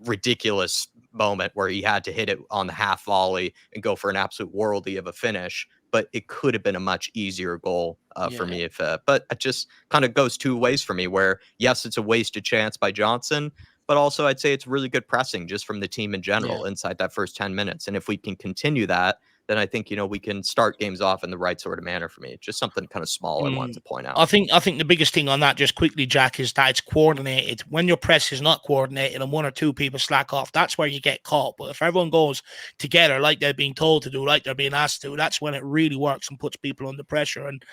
ridiculous moment where he had to hit it on the half volley and go for an absolute worldie of a finish. But it could have been a much easier goal for me. But it just kind of goes two ways for me where, yes, it's a wasted chance by Johnson, but also I'd say it's really good pressing just from the team in general inside that first 10 minutes. And if we can continue that, then I think, we can start games off in the right sort of manner for me. It's just something kind of small I wanted to point out. I think the biggest thing on that, just quickly, Jack, is that it's coordinated. When your press is not coordinated and one or two people slack off, that's where you get caught. But if everyone goes together like they're being told to do, like they're being asked to, that's when it really works and puts people under pressure. And,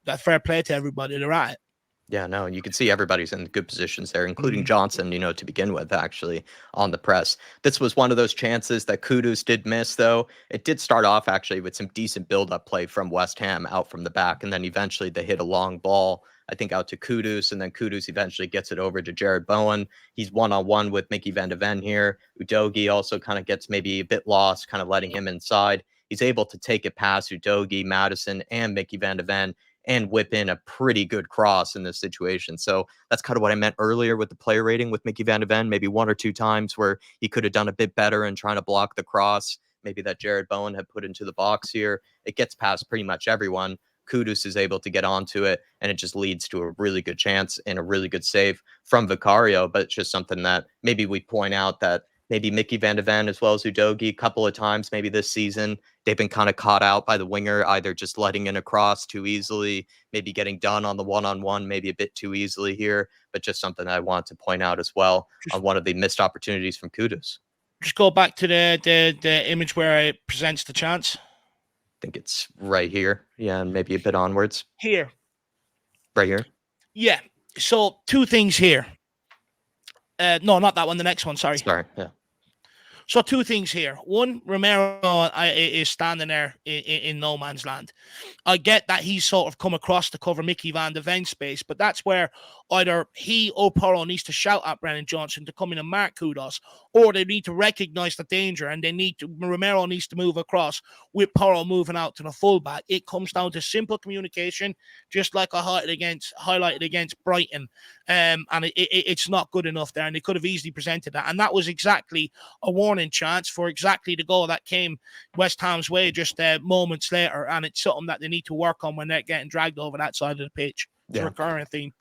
that fair play to everybody. They're at it. Yeah, no, and you can see everybody's in good positions there, including Johnson, to begin with, actually, on the press. This was one of those chances that Kudus did miss, though. It did start off, actually, with some decent build-up play from West Ham out from the back, and then eventually they hit a long ball, I think, out to Kudus, and then Kudus eventually gets it over to Jared Bowen. He's one-on-one with Mickey van de Ven here. Udogie also kind of gets maybe a bit lost, kind of letting him inside. He's able to take it past Udogie, Madison, and Mickey van de Ven, and whip in a pretty good cross in this situation. So that's kind of what I meant earlier with the player rating with Mickey Van de Ven, maybe 1 or 2 times where he could have done a bit better in trying to block the cross, maybe that Jared Bowen had put into the box here. It gets past pretty much everyone. Kudus is able to get onto it, and it just leads to a really good chance and a really good save from Vicario. But it's just something that maybe we point out that maybe Mickey Van de Ven as well as Udogie a couple of times maybe this season, they've been kind of caught out by the winger, either just letting in a cross too easily, maybe getting done on the one-on-one maybe a bit too easily here, but just something I want to point out as well on one of the missed opportunities from Kudus. Just go back to the image where it presents the chance. I think it's right here. Yeah, and maybe a bit onwards. Here. Right here? Yeah. So 2 things here. No, not that one. The next one. Sorry. Yeah. So 2 things here. One, Romero is standing there in no man's land. I get that he's sort of come across to cover Mickey Van de Ven space, but that's where either he or Porro needs to shout at Brennan Johnson to come in and mark Kudus, or they need to recognize the danger and Romero needs to move across with Porro moving out to the fullback. It comes down to simple communication, just like I highlighted against Brighton. And it's not good enough there, and they could have easily presented that. And that was exactly a warning chance for exactly the goal that came West Ham's way just moments later, and it's something that they need to work on when they're getting dragged over that side of the pitch. It's a recurring theme.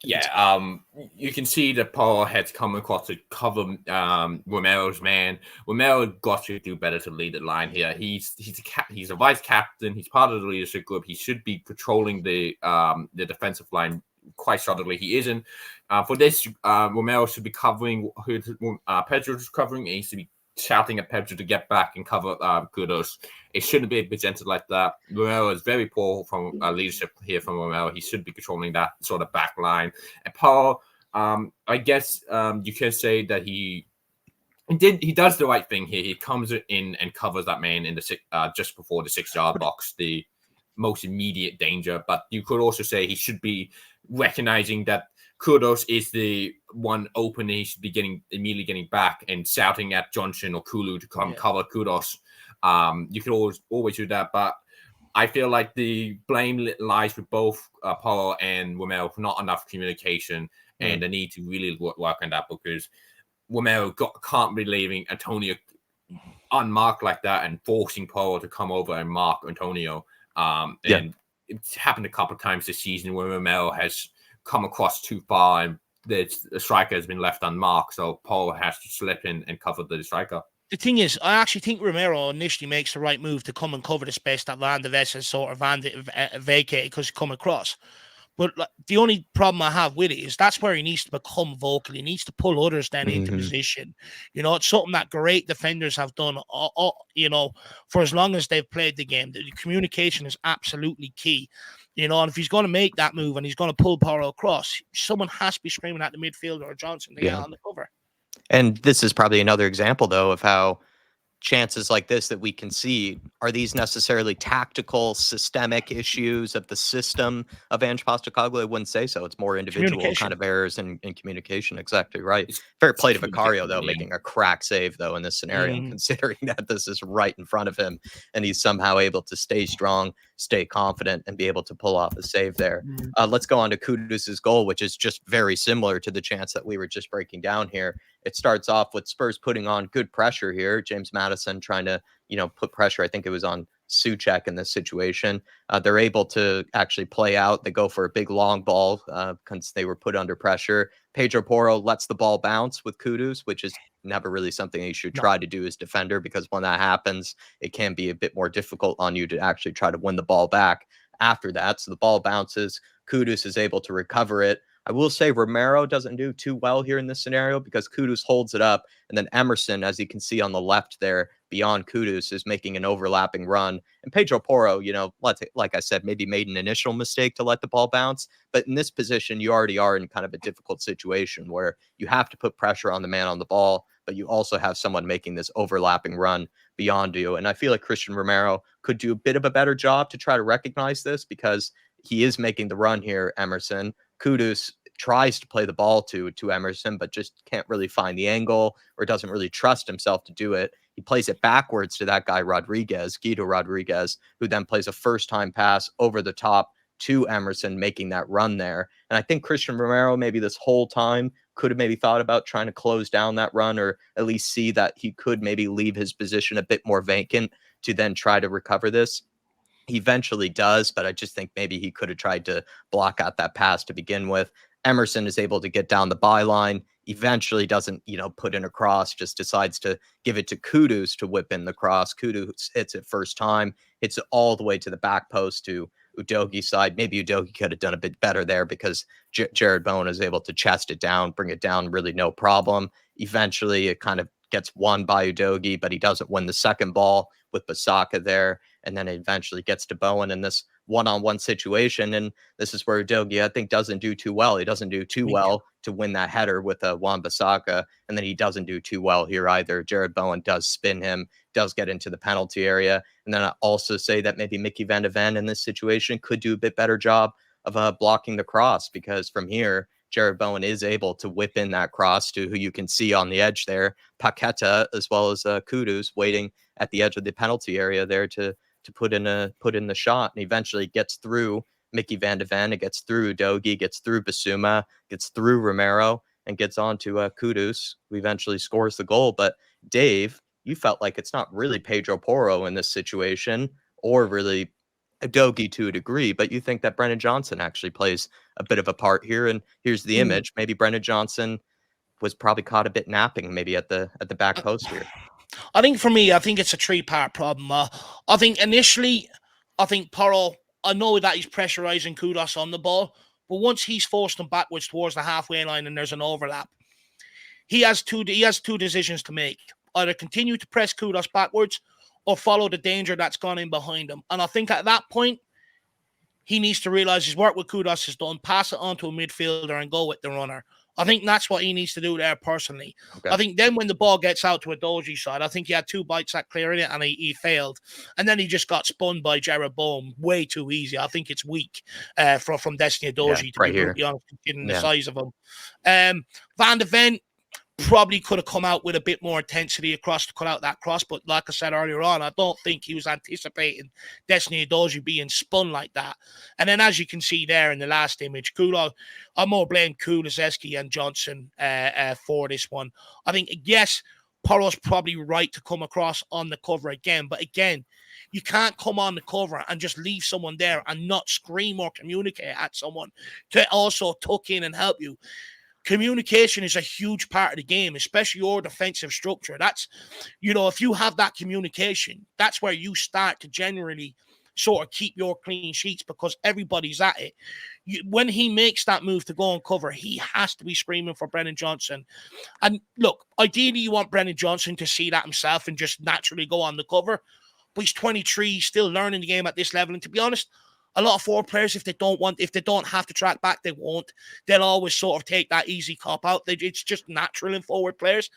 Yeah, you can see that Paul had come across to cover Romero's man. Romero got to do better to lead the line here. He's a vice captain. He's part of the leadership group. He should be patrolling the defensive line quite solidly. He isn't. For this, Romero should be covering who Pedro's covering. He should be shouting at Pedro to get back and cover Kudus. It shouldn't be presented like that. Romero is very poor from leadership here from Romero. He should be controlling that sort of back line. And Paul, I guess you can say that he does the right thing here. He comes in and covers that man in the just before the 6-yard box, the most immediate danger. But you could also say he should be recognizing that Kudus is the one open. He should be immediately getting back and shouting at Johnson or Kulu to come cover Kudus. You can always do that, but I feel like the blame lies with both Paulo and Romero for not enough communication, and they need to really work on that, because Romero can't be leaving Antonio unmarked like that and forcing Paulo to come over and mark Antonio. And it's happened a couple of times this season where Romero has come across too far and the striker has been left unmarked, so Paul has to slip in and cover the striker. The thing is, I actually think Romero initially makes the right move to come and cover the space that Van de Ven has sort of vacated because he come across. But the only problem I have with it is that's where he needs to become vocal. He needs to pull others then into position. You know, it's something that great defenders have done, you know, for as long as they've played the game. The communication is absolutely key. You know, and if he's going to make that move and he's going to pull Porro across, someone has to be screaming at the midfielder or Johnson to get on the cover. And this is probably another example, though, of how chances like this that we can see, are these necessarily tactical, systemic issues of the system of Ange Postecoglou? I wouldn't say so. It's more individual kind of errors in communication. Exactly right. Fair play to Vicario, though, making a crack save, though, in this scenario, considering that this is right in front of him, and he's somehow able to stay strong, stay confident, and be able to pull off a save there. Let's go on to Kudus's goal, which is just very similar to the chance that we were just breaking down here. It starts off with Spurs putting on good pressure here. James Madison trying to, put pressure. I think it was on Souček in this situation. They're able to actually play out. They go for a big long ball because they were put under pressure. Pedro Porro lets the ball bounce with Kudus, which is never really something you should try to do as defender, because when that happens, it can be a bit more difficult on you to actually try to win the ball back after that. So the ball bounces. Kudus is able to recover it. I will say Romero doesn't do too well here in this scenario because Kudus holds it up. And then Emerson, as you can see on the left there, beyond Kudus, is making an overlapping run. And Pedro Porro, like I said, maybe made an initial mistake to let the ball bounce. But in this position, you already are in kind of a difficult situation where you have to put pressure on the man on the ball, but you also have someone making this overlapping run beyond you. And I feel like Christian Romero could do a bit of a better job to try to recognize this, because he is making the run here, Emerson. Kudus tries to play the ball to Emerson, but just can't really find the angle or doesn't really trust himself to do it. He plays it backwards to that guy, Guido Rodriguez, who then plays a first-time pass over the top to Emerson making that run there. And I think Christian Romero maybe this whole time could have maybe thought about trying to close down that run, or at least see that he could maybe leave his position a bit more vacant to then try to recover this. He eventually does, but I just think maybe he could have tried to block out that pass to begin with. Emerson is able to get down the byline, eventually doesn't, put in a cross, just decides to give it to Kudus to whip in the cross. Kudus hits it first time, hits it all the way to the back post to Udogie's side. Maybe Udogie could have done a bit better there because Jared Bowen is able to chest it down, bring it down, really no problem. Eventually, it kind of gets won by Udogie, but he doesn't win the second ball with Basaka there. And then it eventually gets to Bowen in this one-on-one situation. And this is where Udogie, I think, doesn't do too well. He doesn't do too well to win that header with Wan-Bissaka. And then he doesn't do too well here either. Jared Bowen does spin him, does get into the penalty area. And then I also say that maybe Mickey van de Ven in this situation could do a bit better job of blocking the cross, because from here, Jared Bowen is able to whip in that cross to who you can see on the edge there, Paqueta, as well as Kudus waiting at the edge of the penalty area there to put in the shot, and eventually gets through Mickey van de Ven. It gets through Udogie, gets through Basuma, gets through Romero, and gets on to Kudus, who eventually scores the goal. But Dave, you felt like it's not really Pedro Porro in this situation, or really Udogie to a degree, but you think that Brennan Johnson actually plays a bit of a part here. And here's the image. Maybe Brennan Johnson was probably caught a bit napping, maybe at the back post here. I think for me, I think it's a three-part problem. I think initially, Porro, I know that he's pressurizing Kudus on the ball, but once he's forced him backwards towards the halfway line and there's an overlap, he has two decisions to make. Either continue to press Kudus backwards or follow the danger that's gone in behind him. And I think at that point, he needs to realize his work with Kudus is done, pass it on to a midfielder and go with the runner. I think that's what he needs to do there personally. Okay. I think then when the ball gets out to Udogie's side, I think he had 2 bites at clearing it and he failed. And then he just got spun by Jared Bowen way too easy. I think it's weak from Destiny Udogie, to be brutally honest, considering the size of him. Van de Ven probably could have come out with a bit more intensity across to cut out that cross, but like I said earlier on, I don't think he was anticipating Destiny Udogie being spun like that. And then as you can see there in the last image, I'm more blaming Kulusevski and Johnson for this one. I think, yes, Porro's probably right to come across on the cover again, but again, you can't come on the cover and just leave someone there and not scream or communicate at someone to also tuck in and help you. Communication is a huge part of the game, especially your defensive structure. That's, if you have that communication, that's where you start to generally sort of keep your clean sheets, because everybody's at it. When he makes that move to go and cover, he has to be screaming for Brennan Johnson. And look, ideally you want Brennan Johnson to see that himself and just naturally go on the cover. But he's 23, still learning the game at this level. And to be honest, a lot of forward players, if they don't have to track back, they won't. They'll always sort of take that easy cop out. It's just natural in forward players.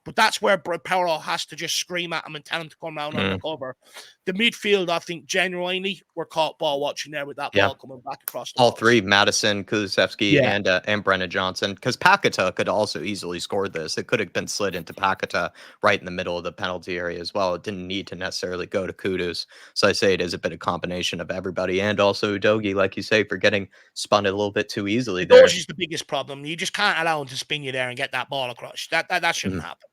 But that's where Porro has to just scream at him and tell him to come around on the cover. The midfield, I think, genuinely were caught ball watching there with that ball coming back across the all box. 3, Madison, Kulusevski, and Brennan Johnson, because Paqueta could also easily score this. It could have been slid into Paqueta right in the middle of the penalty area as well. It didn't need to necessarily go to Kudus. So I say it is a bit of combination of everybody, and also Udogie, like you say, for getting spun a little bit too easily there. Udogie's the biggest problem. You just can't allow him to spin you there and get that ball across. That shouldn't happen.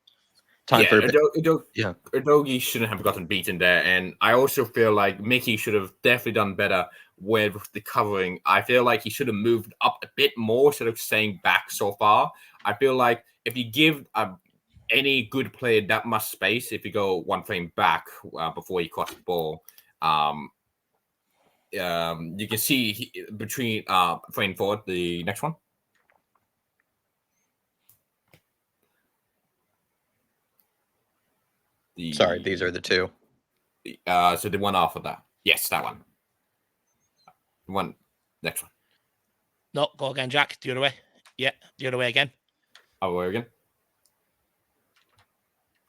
Udogie shouldn't have gotten beaten there, and I also feel like Mickey should have definitely done better with the covering. I feel like he should have moved up a bit more instead of staying back so far. I feel like if you give any good player that much space, if you go one frame back before you cross the ball, you can see between frame forward, the next one. Sorry, these are the 2. So the one after that. Yes, that one. Next one. No, go again, Jack. The other way. Yeah, the other way again. Oh, again.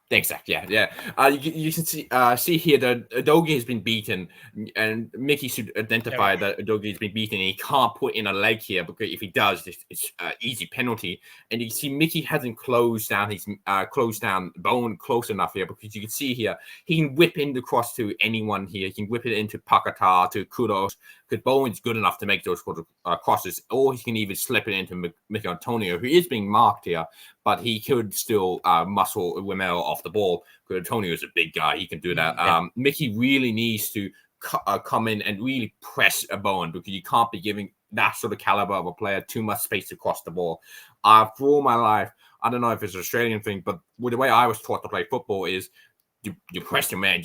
Thanks, Zach. Yeah. You can see here that Udogie has been beaten, and Mickey should identify that Udogie has been beaten. And he can't put in a leg here, because if he does, it's an easy penalty. And you can see Mickey hasn't closed down Bowen close enough here, because you can see here he can whip in the cross to anyone here. He can whip it into Paqueta, to Kudus, because Bowen's good enough to make those sort of crosses, or he can even slip it into Mikel Antonio, who is being marked here, but he could still muscle Wimel off the ball, because Antonio is a big guy. He can do that. Yeah. Mickey really needs to come in and really press a Bowen, because you can't be giving that sort of caliber of a player too much space to cross the ball. For all my life, I don't know if it's an Australian thing, but the way I was taught to play football is you press your man,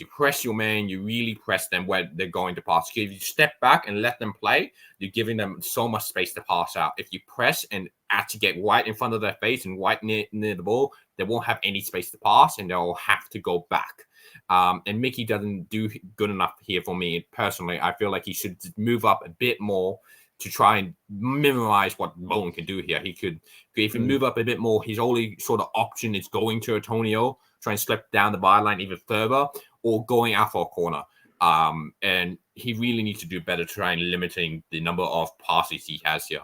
you really press them where they're going to pass. If you step back and let them play, you're giving them so much space to pass out. If you press and actually get right in front of their face and right near the ball, they won't have any space to pass, and they'll have to go back. And Mickey doesn't do good enough here for me personally. I feel like he should move up a bit more to try and minimize what Bowen can do here. He could, if he move up a bit more, his only sort of option is going to Antonio, try and slip down the byline even further, or going out for a corner. And he really needs to do better trying limiting the number of passes he has here.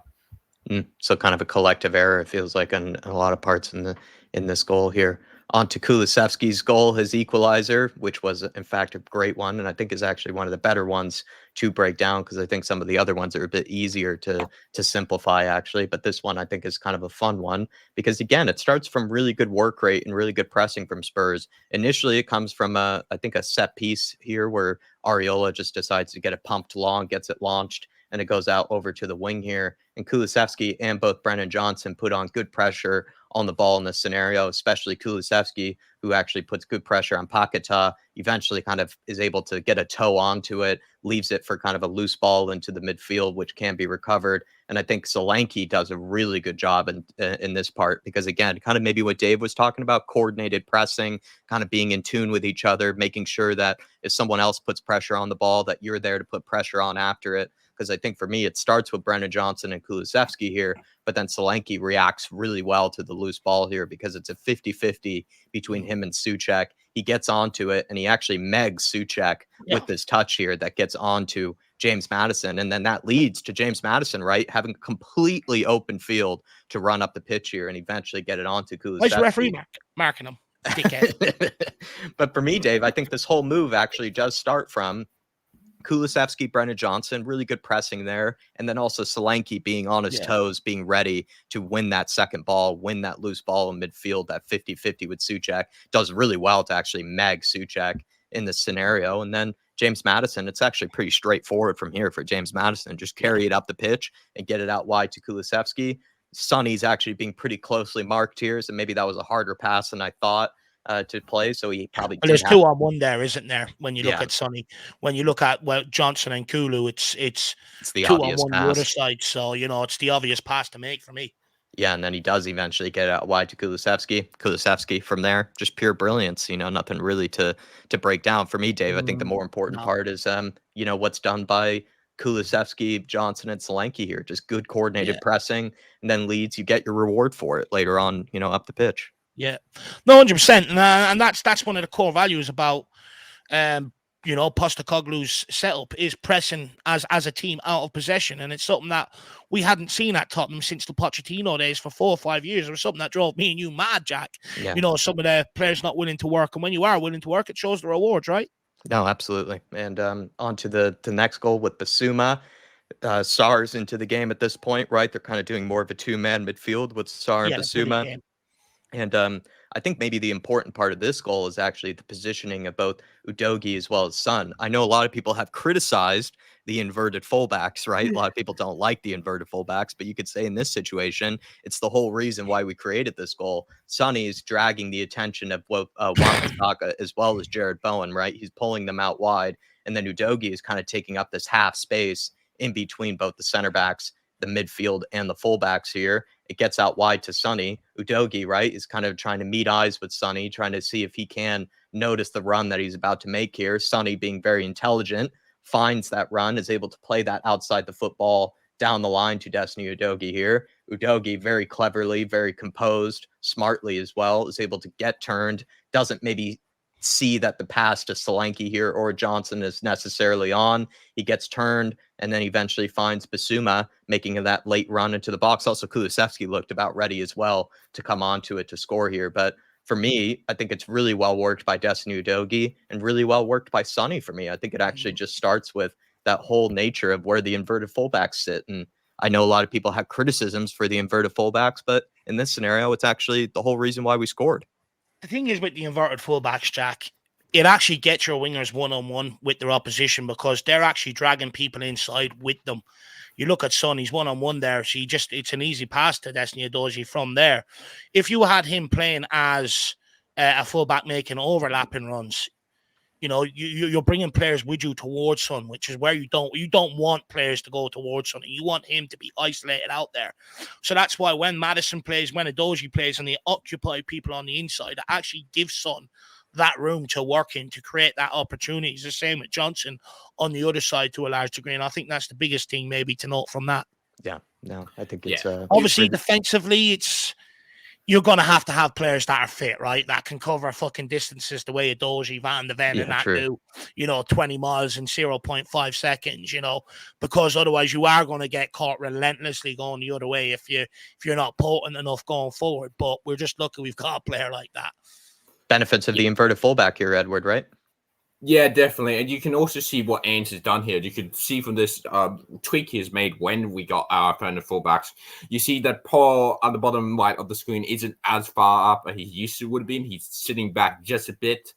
So kind of a collective error, it feels like, in a lot of parts in this goal here. On to Kulusevski's goal, his equalizer, which was in fact a great one, and I think is actually one of the better ones to break down, because I think some of the other ones are a bit easier to simplify actually. But this one I think is kind of a fun one, because again, it starts from really good work rate and really good pressing from Spurs. Initially, it comes from I think a set piece here where Areola just decides to get it pumped long, gets it launched, and it goes out over to the wing here. And Kulusevski and both Brennan Johnson put on good pressure on the ball in this scenario, especially Kulusevski, who actually puts good pressure on Paquetá, eventually kind of is able to get a toe onto it, leaves it for kind of a loose ball into the midfield, which can be recovered. And I think Solanke does a really good job in this part, because again, kind of maybe what Dave was talking about, coordinated pressing, kind of being in tune with each other, making sure that if someone else puts pressure on the ball, that you're there to put pressure on after it. Because I think for me, it starts with Brennan Johnson and Kulusevski here, but then Solanke reacts really well to the loose ball here, because it's a 50-50 between him and Souček. He gets onto it, and he actually megs Souček with this touch here that gets onto James Madison. And then that leads to James Madison, right, having completely open field to run up the pitch here and eventually get it onto Kulusevski. Where's the referee marking him? But for me, Dave, I think this whole move actually does start from Kulusevski, Brennan Johnson, really good pressing there. And then also Solanke being on his toes, being ready to win that second ball, win that loose ball in midfield, that 50-50 with Souček. Does really well to actually meg Souček in this scenario. And then James Madison, it's actually pretty straightforward from here for James Madison. Just carry it up the pitch and get it out wide to Kulusevski. Sonny's actually being pretty closely marked here, so maybe that was a harder pass than I thought to play. So he probably there's 2-on-1 there, isn't there? When you look at Sonny, when you look at Johnson and Kulu, it's the 2-on-1 the other side. So it's the obvious pass to make for me. Yeah, and then he does eventually get out wide to Kulusevski. Kulusevski from there, just pure brilliance. Nothing really to break down for me, Dave. I think the more important part is what's done by Kulusevski, Johnson, and Solanke here. Just good coordinated pressing, and then leads. You get your reward for it later on. Up the pitch. Yeah, no, 100%, and that's one of the core values about Postecoglou's setup, is pressing as a team out of possession, and it's something that we hadn't seen at Tottenham since the Pochettino days for 4 or 5 years. It was something that drove me and you mad, Jack. Yeah. Some of the players not willing to work, and when you are willing to work, it shows the rewards, right? No, absolutely. And on to the next goal with Bissouma. Sarr's into the game at this point, right? They're kind of doing more of a two-man midfield with Sarr and Bissouma. And I think maybe the important part of this goal is actually the positioning of both Udogie as well as Son. I know a lot of people have criticized the inverted fullbacks, right? A lot of people don't like the inverted fullbacks, but you could say in this situation, it's the whole reason why we created this goal. Sonny is dragging the attention of Wan-Bissaka as well as Jared Bowen, right? He's pulling them out wide. And then Udogie is kind of taking up this half space in between both the center backs, the midfield, and the fullbacks here. It gets out wide to Sonny. Udogie, right, is kind of trying to meet eyes with Sonny, trying to see if he can notice the run that he's about to make here. Sonny, being very intelligent, finds that run, is able to play that outside the football down the line to Destiny Udogie here. Udogie, very cleverly, very composed, smartly as well, is able to get turned, doesn't maybe see that the pass to Solanke here or Johnson is necessarily on. He gets turned and then eventually finds Bissouma making that late run into the box. Also, Kulusevski looked about ready as well to come onto it to score here. But for me, I think it's really well worked by Destiny Udogie and really well worked by Sonny for me. I think it actually just starts with that whole nature of where the inverted fullbacks sit. And I know a lot of people have criticisms for the inverted fullbacks, but in this scenario, it's actually the whole reason why we scored. The thing is with the inverted fullbacks, Jack, it actually gets your wingers one-on-one with their opposition because they're actually dragging people inside with them. You look at Son, he's one-on-one there, so it's an easy pass to Destiny Udogie from there. If you had him playing as a fullback making overlapping runs, you know, you're bringing players with you towards Son, which is where you don't want players to go towards Son. You want him to be isolated out there. So that's why when Madison plays, when Udogie plays, and they occupy people on the inside, it actually gives Son that room to work in, to create that opportunity. It's the same with Johnson on the other side to a large degree. And I think that's the biggest thing maybe to note from that. Yeah, no, I think it's obviously defensively, you're going to have players that are fit, right? That can cover fucking distances the way Udogie, Van de Ven, and that do, 20 miles in 0.5 seconds, because otherwise you are going to get caught relentlessly going the other way if you're not potent enough going forward. But we're just lucky we've got a player like that. Benefits of the inverted fullback here, Edward, right? Yeah, definitely. And you can also see what Ange has done here. You can see from this tweak he has made when we got our kind of fullbacks. You see that Paul at the bottom right of the screen isn't as far up as he used to would have been. He's sitting back just a bit,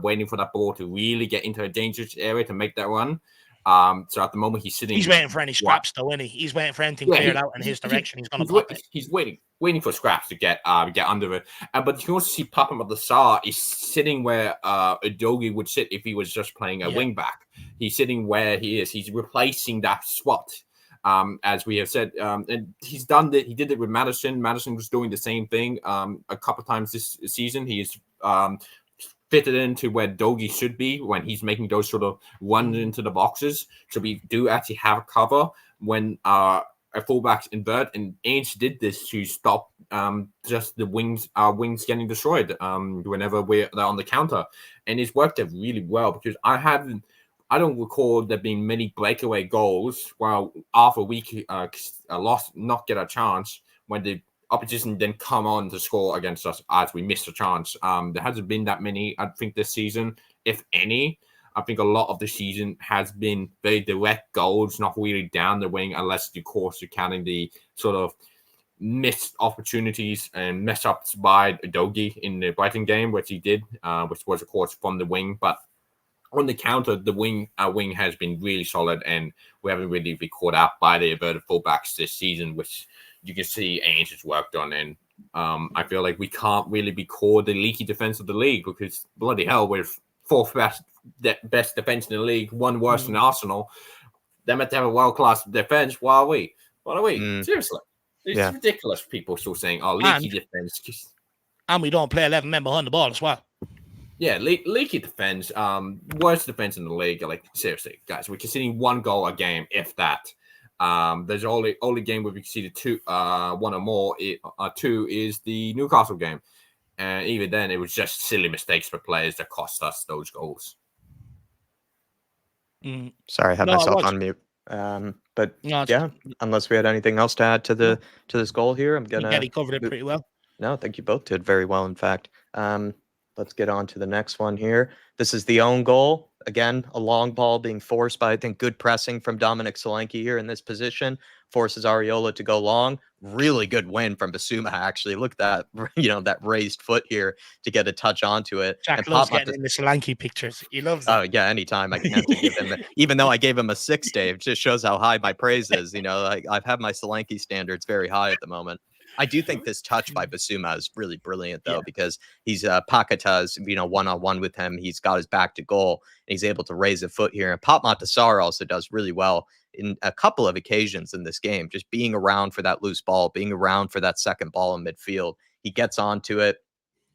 waiting for that ball to really get into a dangerous area to make that run. So at the moment he's sitting. He's waiting for any scraps, though, isn't he? He's waiting for anything cleared out in his direction. He's going to pop it. He's waiting for scraps to get under it. But you can also see Papa Madison is sitting where Udogie would sit if he was just playing a wing back. He's sitting where he is. He's replacing that spot, as we have said. And he's done that. He did it with Madison. Madison was doing the same thing a couple of times this season. He is fitted into where Udogie should be when he's making those sort of runs into the boxes. So we do actually have cover when a fullback's invert, and Ange did this to stop just the wings getting destroyed whenever they're on the counter, and it's worked out really well because I don't recall there being many breakaway goals while after we lost, not get a chance when the opposition then come on to score against us as we missed a chance. There hasn't been that many, I think, this season, if any. I think a lot of the season has been very direct goals, not really down the wing, unless, of course, you're counting the sort of missed opportunities and mess ups by Udogie in the Brighton game, which he did, which was, of course, from the wing. But on the counter, our wing has been really solid, and we haven't really been caught out by the inverted fullbacks this season, which you can see Ange has worked on. And I feel like we can't really be called the leaky defense of the league because bloody hell, we're fourth best defense in the league, one worse than Arsenal. They're meant to have a world-class defense. What are we? Seriously. It's ridiculous. People still saying, leaky defense. And we don't play 11 men behind the ball as well. Yeah, leaky defense. Worst defense in the league. Like, seriously, guys, we're conceding one goal a game, if that. There's only game where we conceded one or more. Two is the Newcastle game, and even then, it was just silly mistakes for players that cost us those goals. Sorry, I had myself on mute. But unless we had anything else to add to this goal here, I'm gonna. Yeah, he covered it pretty well. No, I think you both did very well. In fact, let's get on to the next one here. This is the own goal. Again, a long ball being forced by, I think, good pressing from Dominic Solanke here in this position. Forces Areola to go long. Really good win from Bissouma, actually. Look at that, that raised foot here to get a touch onto it. Jack loves getting in the Solanke pictures. He loves it. Oh, yeah, anytime I can have to give him even though I gave him a 6 day, it just shows how high my praise is. I've had my Solanke standards very high at the moment. I do think this touch by Bissouma is really brilliant, though, because he's Paqueta's, one-on-one with him. He's got his back to goal, and he's able to raise a foot here. And Pop Matasar also does really well in a couple of occasions in this game, just being around for that loose ball, being around for that second ball in midfield. He gets onto it.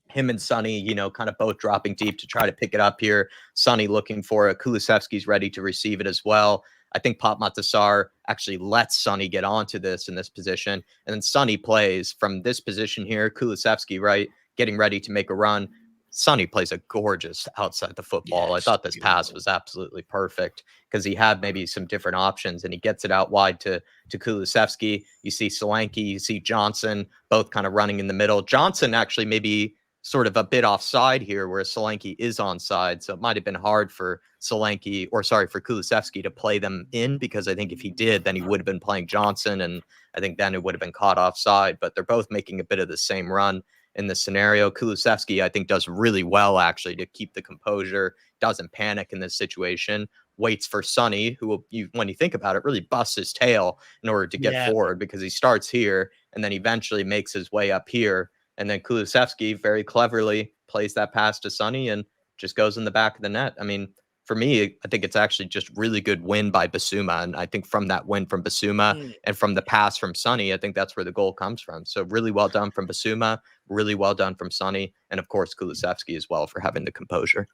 Him and Sonny, kind of both dropping deep to try to pick it up here. Sonny looking for it. Kulusevski's ready to receive it as well. I think Pop Matasar actually lets Sonny get onto this in this position. And then Sonny plays from this position here. Kulusevski, right, getting ready to make a run. Sonny plays a gorgeous outside the football. I thought this pass was absolutely perfect because he had maybe some different options, and he gets it out wide to Kulusevski. You see Solanke, you see Johnson, both kind of running in the middle. Johnson actually maybe sort of a bit offside here, where Solanke is onside. So it might have been hard for for Kulusevski to play them in, because I think if he did, then he would have been playing Johnson, and I think then it would have been caught offside. But they're both making a bit of the same run in this scenario. Kulusevski, I think, does really well actually to keep the composure, doesn't panic in this situation, waits for Sonny, who will, when you think about it, really busts his tail in order to get forward, because he starts here and then eventually makes his way up here. And then Kulusevski very cleverly plays that pass to Sonny and just goes in the back of the net. I mean, for me, I think it's actually just really good win by Bissouma. And I think from that win from Bissouma and from the pass from Sonny, I think that's where the goal comes from. So really well done from Bissouma, really well done from Sonny, and of course Kulusevski as well for having the composure.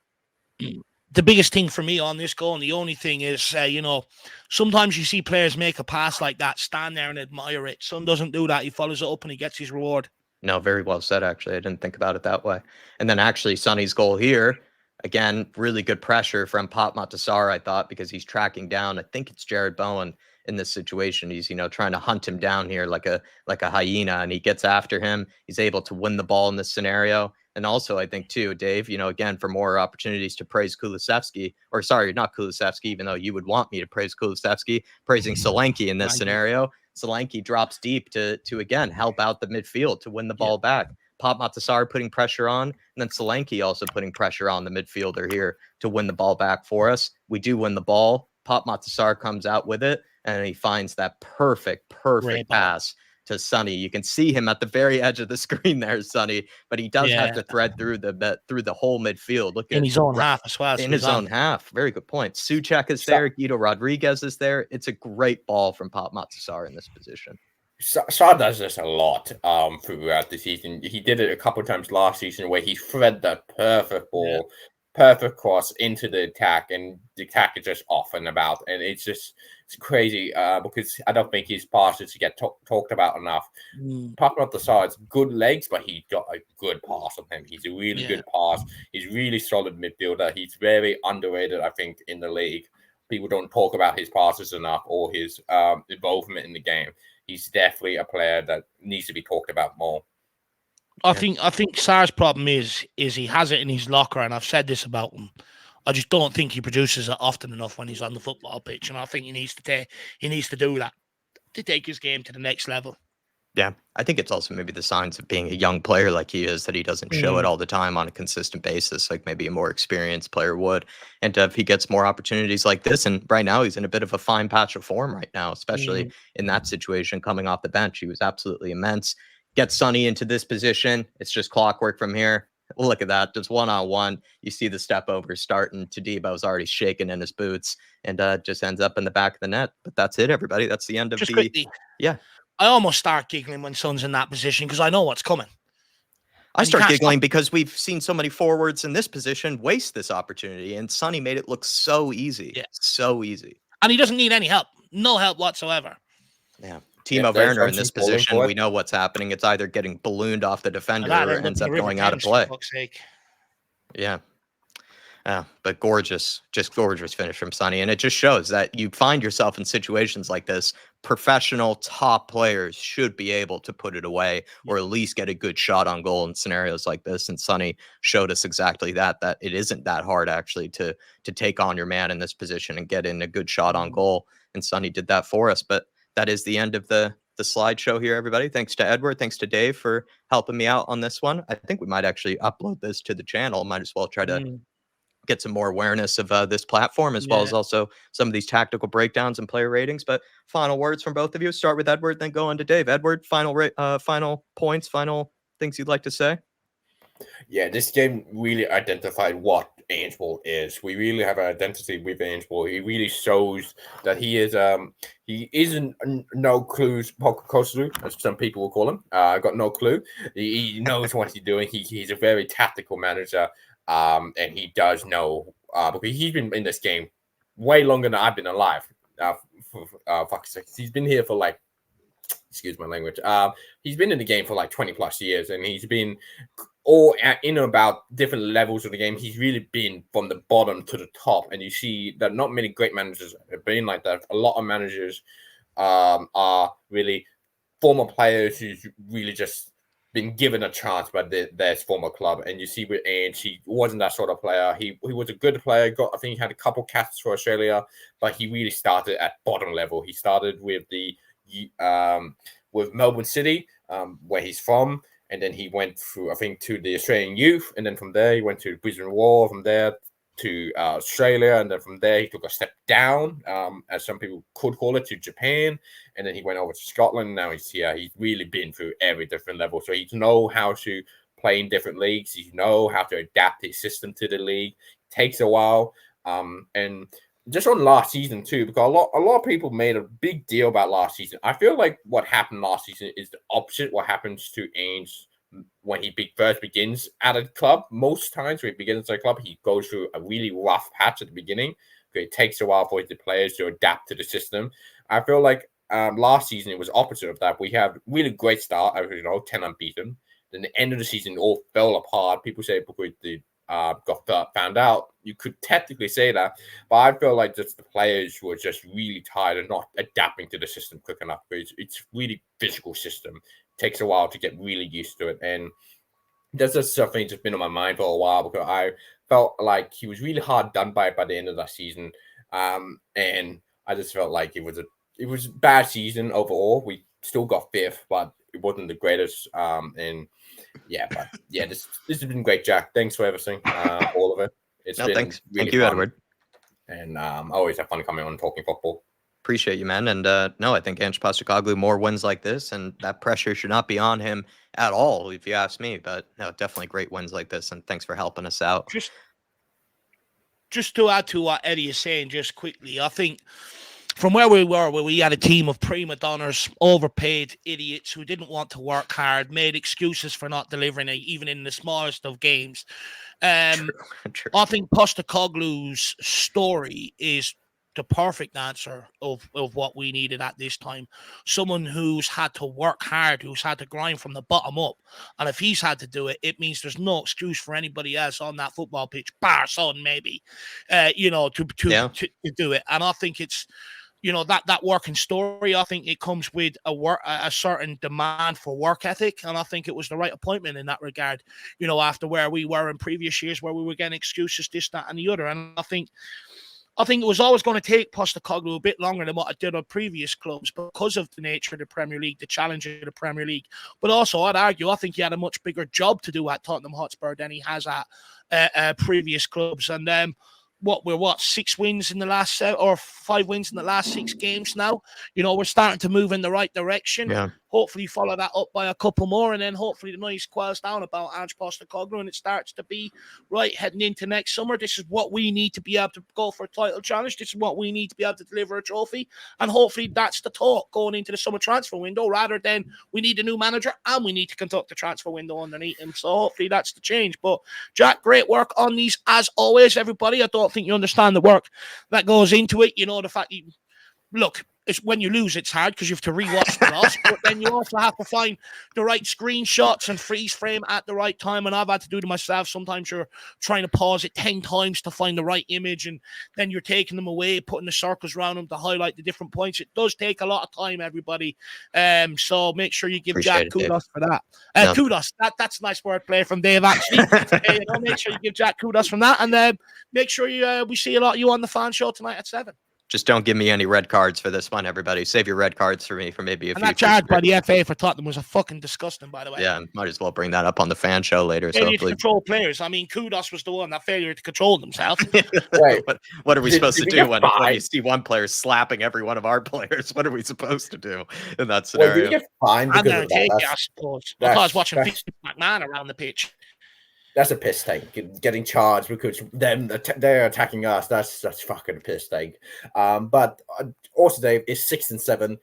The biggest thing for me on this goal, and the only thing is, you know, sometimes you see players make a pass like that, stand there and admire it. Son doesn't do that. He follows it up and he gets his reward. No, very well said, actually. I didn't think about it that way. And then actually Sonny's goal here, again, really good pressure from Pop Matasar, I thought, because he's tracking down, I think it's Jared Bowen in this situation. He's, you know, trying to hunt him down here like a hyena, and he gets after him. He's able to win the ball in this scenario. And also, I think, too, Dave, you know, again, for more opportunities to praise Kulusevski, or sorry, not Kulusevski, even though you would want me to praise Kulusevski, praising Solanke in this scenario. Solanke drops deep to again help out the midfield to win the ball back. Pop Matasar putting pressure on, and then Solanke also putting pressure on the midfielder here to win the ball back for us. We do win the ball. Pop Matasar comes out with it, and he finds that perfect pass to Sonny. You can see him at the very edge of the screen there, Sonny, but he does have to thread through the whole midfield. Look in his own half as well. In his own half. Very good point. Souček is there. Guido Rodriguez is there. It's a great ball from Pop Matasar in this position. Sa does this a lot throughout the season. He did it a couple of times last season where he thread that perfect ball, perfect cross into the attack, and the attack is just off and about. And it's crazy because I don't think his passes get talked about enough. Pop Matasar's good legs, but he got a good pass on him. He's a really good pass. He's really solid midfielder. He's very underrated, I think, in the league. People don't talk about his passes enough or his involvement in the game. He's definitely a player that needs to be talked about more. I think Sar's problem is he has it in his locker, and I've said this about him. I just don't think he produces it often enough when he's on the football pitch, and I think he needs to do that to take his game to the next level. Yeah, I think it's also maybe the signs of being a young player like he is, that he doesn't show it all the time on a consistent basis, like maybe a more experienced player would. And if he gets more opportunities like this, and right now he's in a bit of a fine patch of form right now, especially in that situation coming off the bench. He was absolutely immense. Get Sonny into this position. It's just clockwork from here. Look at that. Just one-on-one. You see the step over starting. Tadebo's already shaking in his boots, and just ends up in the back of the net. But that's it, everybody. That's the end of just the... quickly. Yeah. I almost start giggling when Son's in that position because I know what's coming. I start giggling because we've seen so many forwards in this position waste this opportunity, and Sonny made it look so easy. Yeah. So easy. And he doesn't need any help. No help whatsoever. Yeah. Timo Werner in this position, we know what's happening. It's either getting ballooned off the defender or ends up going out of play. Yeah. But gorgeous, just gorgeous finish from Sonny. And it just shows that you find yourself in situations like this. Professional top players should be able to put it away or at least get a good shot on goal in scenarios like this. And Sonny showed us exactly that it isn't that hard actually to take on your man in this position and get in a good shot on goal. And Sonny did that for us. But that is the end of the slideshow here, everybody. Thanks to Edward. Thanks to Dave for helping me out on this one. I think we might actually upload this to the channel. Might as well try to get some more awareness of this platform, as well as also some of these tactical breakdowns and player ratings. But final words from both of you. Start with Edward, then go on to Dave. Edward, final points, final things you'd like to say? Yeah, this game really identified what Ange is. We really have an identity with Ange. He really shows that he isn't no clues Postecoglou, as some people will call him. Got no clue. He knows what he's doing. He's a very tactical manager. And he does know because he's been in this game way longer than I've been alive. Fuck's sake. He's been here for like, excuse my language. He's been in the game for like 20 plus years, and he's been all in and about different levels of the game. He's really been from the bottom to the top, and you see that not many great managers have been like that. A lot of managers are really former players who really just been given a chance by their former club. And you see with Ange, he wasn't that sort of player. He was a good player. I think he had a couple casts for Australia, but he really started at bottom level. He started with with Melbourne City, where he's from, and then he went through, I think, to the Australian youth, and then from there he went to Brisbane Roar, from there to Australia, and then from there he took a step down, as some people could call it, to Japan, and then he went over to Scotland. Now he's here. He's really been through every different level, so he knows how to play in different leagues. He knows how to adapt his system to the league. It takes a while, and just on last season too, because a lot of people made a big deal about last season. I feel like what happened last season is the opposite what happens to Ainge when he first begins at a club. Most times when he begins at a club, he goes through a really rough patch at the beginning. It takes a while for the players to adapt to the system. I feel like last season it was opposite of that. We have really great start, 10 unbeaten. Then the end of the season all fell apart. People say because the got found out. You could technically say that, but I feel like just the players were just really tired and not adapting to the system quick enough. It's really physical system. It takes a while to get really used to it, and that's just something that's been on my mind for a while because I felt like he was really hard done by the end of that season, and I just felt like it was a bad season overall. We still got fifth, but it wasn't the greatest, and this has been great, Jack. Thanks for everything, all of it. It's been thanks. Really Thank you, fun. Edward. And I always have fun coming on and talking football. Appreciate you, man. And no, I think Ange Postecoglou, more wins like this, and that pressure should not be on him at all, if you ask me. But no, definitely great wins like this, and thanks for helping us out. Just to add to what Eddie is saying, just quickly, I think from where we were, where we had a team of prima donnas, overpaid idiots who didn't want to work hard, made excuses for not delivering, even in the smallest of games. True. I think Postecoglou's story is the perfect answer of what we needed at this time. Someone who's had to work hard, who's had to grind from the bottom up. And if he's had to do it, it means there's no excuse for anybody else on that football pitch, bar Son maybe, to do it. And I think it's, that working story, I think it comes with a certain demand for work ethic. And I think it was the right appointment in that regard, after where we were in previous years where we were getting excuses, this, that, and the other. And I think it was always going to take Postecoglou a bit longer than what it did on previous clubs because of the nature of the Premier League, the challenge of the Premier League. But also, I'd argue, I think he had a much bigger job to do at Tottenham Hotspur than he has at previous clubs. And we're 6 wins in the last 7 or 5 wins in the last 6 games now. We're starting to move in the right direction. Yeah. Hopefully follow that up by a couple more, and then hopefully the noise quiets down about Ange Postecoglou and it starts to be right heading into next summer. This is what we need to be able to go for a title challenge. This is what we need to be able to deliver a trophy, and hopefully that's the talk going into the summer transfer window, rather than we need a new manager and we need to conduct the transfer window underneath him. So hopefully that's the change. But Jack, great work on these as always, everybody. I don't think you understand the work that goes into it. The fact look, it's when you lose, it's hard because you have to rewatch the loss, but then you also have to find the right screenshots and freeze frame at the right time. And I've had to do it myself. Sometimes you're trying to pause it 10 times to find the right image, and then you're taking them away, putting the circles around them to highlight the different points. It does take a lot of time, everybody. So make sure you give Jack kudos for that. Kudos. That's a nice wordplay from Dave, actually. Make sure you give Jack kudos from that, and make sure we see a lot of you on the fan show tonight at 7. Just don't give me any red cards for this one, everybody. Save your red cards for me for maybe a future. And that charge by the FA for Tottenham was a fucking disgusting, by the way. Yeah, might as well bring that up on the fan show later. Failure to control players. I mean, Kudos was the one that failure to control themselves. Right. What are we supposed to do when you see one player slapping every one of our players? What are we supposed to do in that scenario? Well, you get fined because of that. I suppose. I was watching Vince McMahon around the pitch. That's a piss take. Getting charged because they're attacking us. That's fucking a piss take. But also, Dave, it's 6 and 7.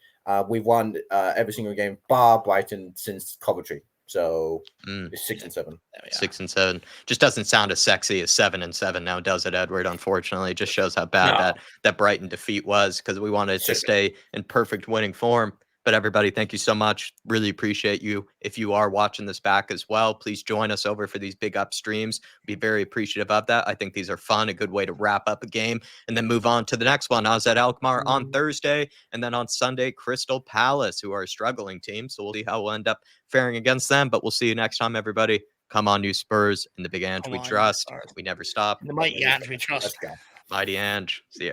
We've won every single game bar Brighton since Coventry. So it's 6 and 7. 6 and 7 just doesn't sound as sexy as 7 and 7 now, does it, Edward? Unfortunately, it just shows how bad that Brighton defeat was, because we wanted to stay in perfect winning form. But everybody, thank you so much. Really appreciate you. If you are watching this back as well, please join us over for these big up streams. Be very appreciative of that. I think these are fun, a good way to wrap up a game and then move on to the next one. I was at Alkmaar on Thursday, and then on Sunday, Crystal Palace, who are a struggling team. So we'll see how we'll end up faring against them. But we'll see you next time, everybody. Come on, you Spurs. In the big Ange we trust. We never stop. The mighty Ange we trust. Mighty Ange. See you.